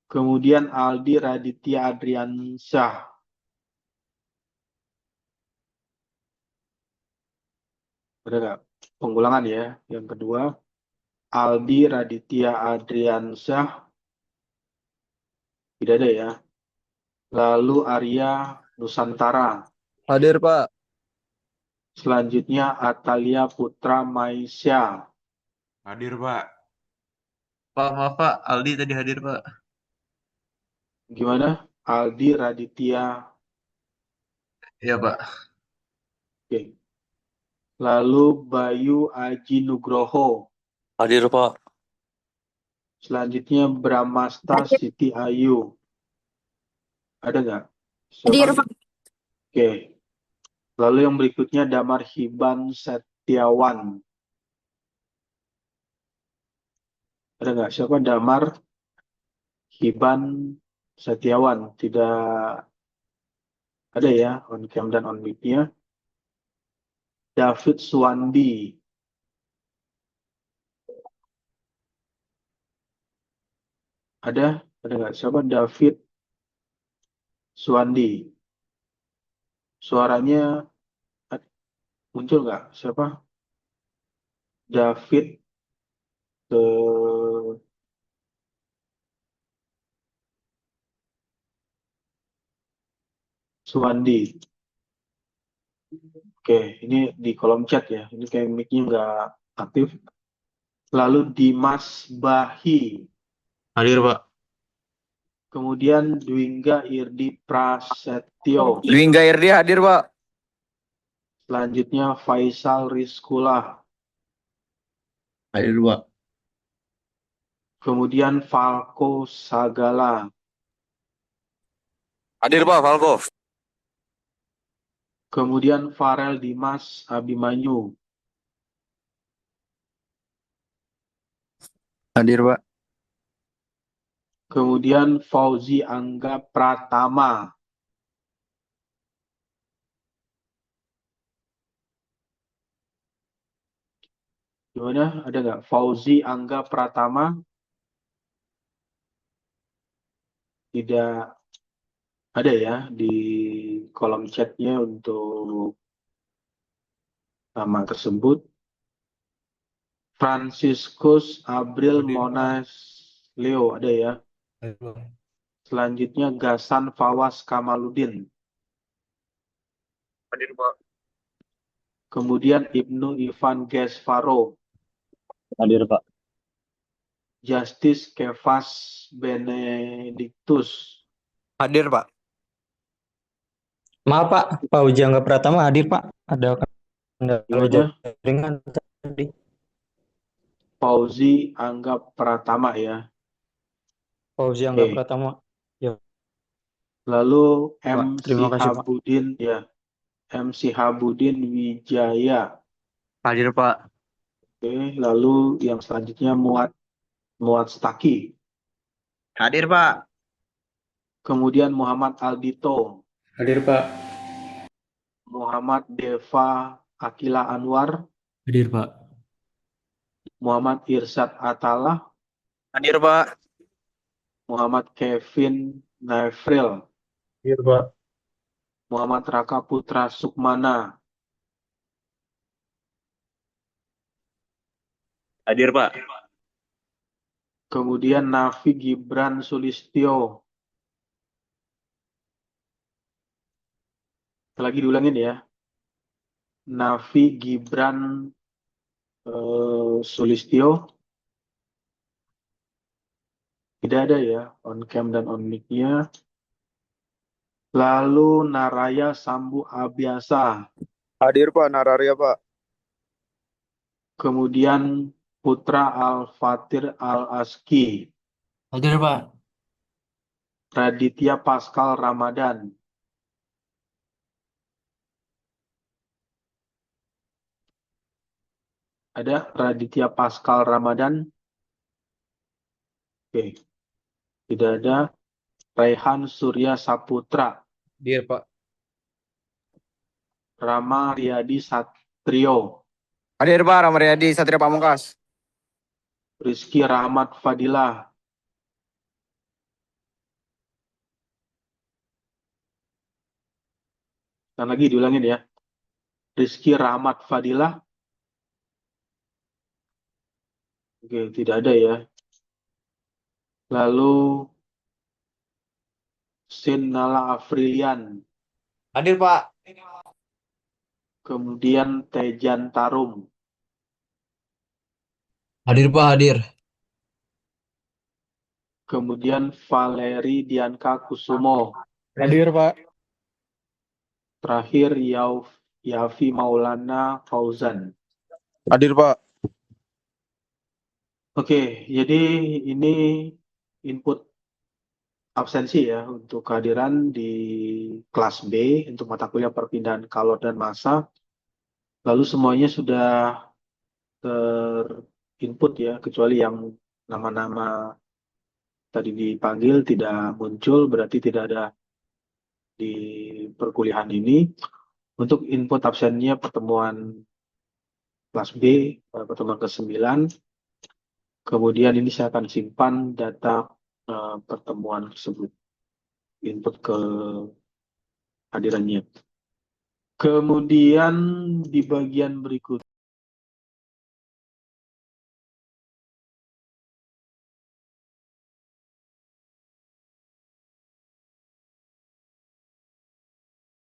Kemudian Aldi Raditya Adriansyah. Ada nggak? Pengulangan ya. Yang kedua, Aldi Raditya Adriansyah, tidak ada ya. Lalu Arya Nusantara. Hadir, Pak. Selanjutnya Atalia Putra Maisya. Hadir, Pak. Pak, maaf Pak, Aldi tadi hadir Pak. Gimana? Aldi Raditya. Iya Pak. Oke. Lalu Bayu Aji Nugroho. Hadir Pak. Selanjutnya Bramasta Siti Ayu. Ada nggak? Hadir, Siapa? Pak. Oke. Lalu yang berikutnya Damar Hiban Setiawan. Ada nggak? Siapa Damar Hiban Setiawan? Tidak ada ya on cam dan on mic-nya. David Suwandi. Ada nggak? Siapa David Suwandi? Suaranya muncul nggak? Siapa? David Suwandi. Oke, ini di kolom chat ya. Ini kayak mic-nya nggak aktif. Lalu Dimas Bahi. Hadir Pak. Kemudian Dwingga Irdi Prasetyo. Dwingga Irdi hadir, Pak. Selanjutnya Faisal Rizkulah. Hadir Pak. Kemudian Falco Sagala. Hadir, Pak, Falco. Kemudian Farel Dimas Abimanyu. Hadir, Pak. Kemudian Fauzi Angga Pratama. Gimana? Ada nggak? Fauzi Angga Pratama? Tidak ada ya di kolom chatnya untuk nama tersebut. Franciscus Abril Hadir, Pak. Monas Leo ada ya. Hadir, Pak. Selanjutnya Gasan Fawas Kamaludin. Hadir, Pak. Kemudian Ibnu Ivan Gesfaro. Hadir, Pak. Justice Kefas Benedictus. Hadir, Pak. Maaf, Pak. Pak Uji Angga Pratama hadir, Pak. Ada kendala Gimana? jaringan tadi. Fauzi Angga Pratama ya. Pak Uji Angga Oke. Pratama. Lalu Pak, MC terima kasih, Pak. Habudin ya. MC Habudin Wijaya. Hadir Pak. Oke, lalu yang selanjutnya Muat Staki. Hadir Pak. Kemudian Muhammad Aldito. Hadir, Pak. Muhammad Deva Akila Anwar. Hadir, Pak. Muhammad Irsyad Atalah. Hadir, Pak. Muhammad Kevin Naifril. Hadir, Pak. Muhammad Raka Putra Sukmana. Hadir Pak. Kemudian Nafi Gibran Sulistyo. Lagi diulangin ya. Nafi Gibran Sulistyo. Tidak ada ya on cam dan on mic-nya. Lalu Naraya Sambu Abiasa. Hadir Pak, Nararia Pak. Kemudian Putra Al-Fatir Al-Aski. Hadir, Pak. Raditya Pascal Ramadan. Ada Raditya Pascal Ramadan? Oke. Tidak ada. Raihan Surya Saputra. Hadir, Pak. Rama Riyadi Satrio. Hadir, Pak, Ramayadi Satria Pamungkas. Rizky Rahmat Fadilah. Dan lagi diulangin ya. Rizky Rahmat Fadilah. Oke, tidak ada ya. Lalu Sinala Afrilian, Hadir, Pak. kemudian Tejan Tarum, Hadir, Pak. Hadir. kemudian Valeri Dianka Kusumo, Hadir, Pak. terakhir Yafi Maulana Fauzan. Hadir, Pak. Oke, jadi ini input absensi ya untuk kehadiran di kelas B untuk mata kuliah perpindahan kalor dan massa. Lalu semuanya sudah terinput ya, kecuali yang nama-nama tadi dipanggil tidak muncul, berarti tidak ada di perkuliahan ini. Untuk input absennya pertemuan kelas B, pertemuan ke-9. Kemudian ini saya akan simpan data pertemuan tersebut, input ke hadirannya. Kemudian di bagian berikut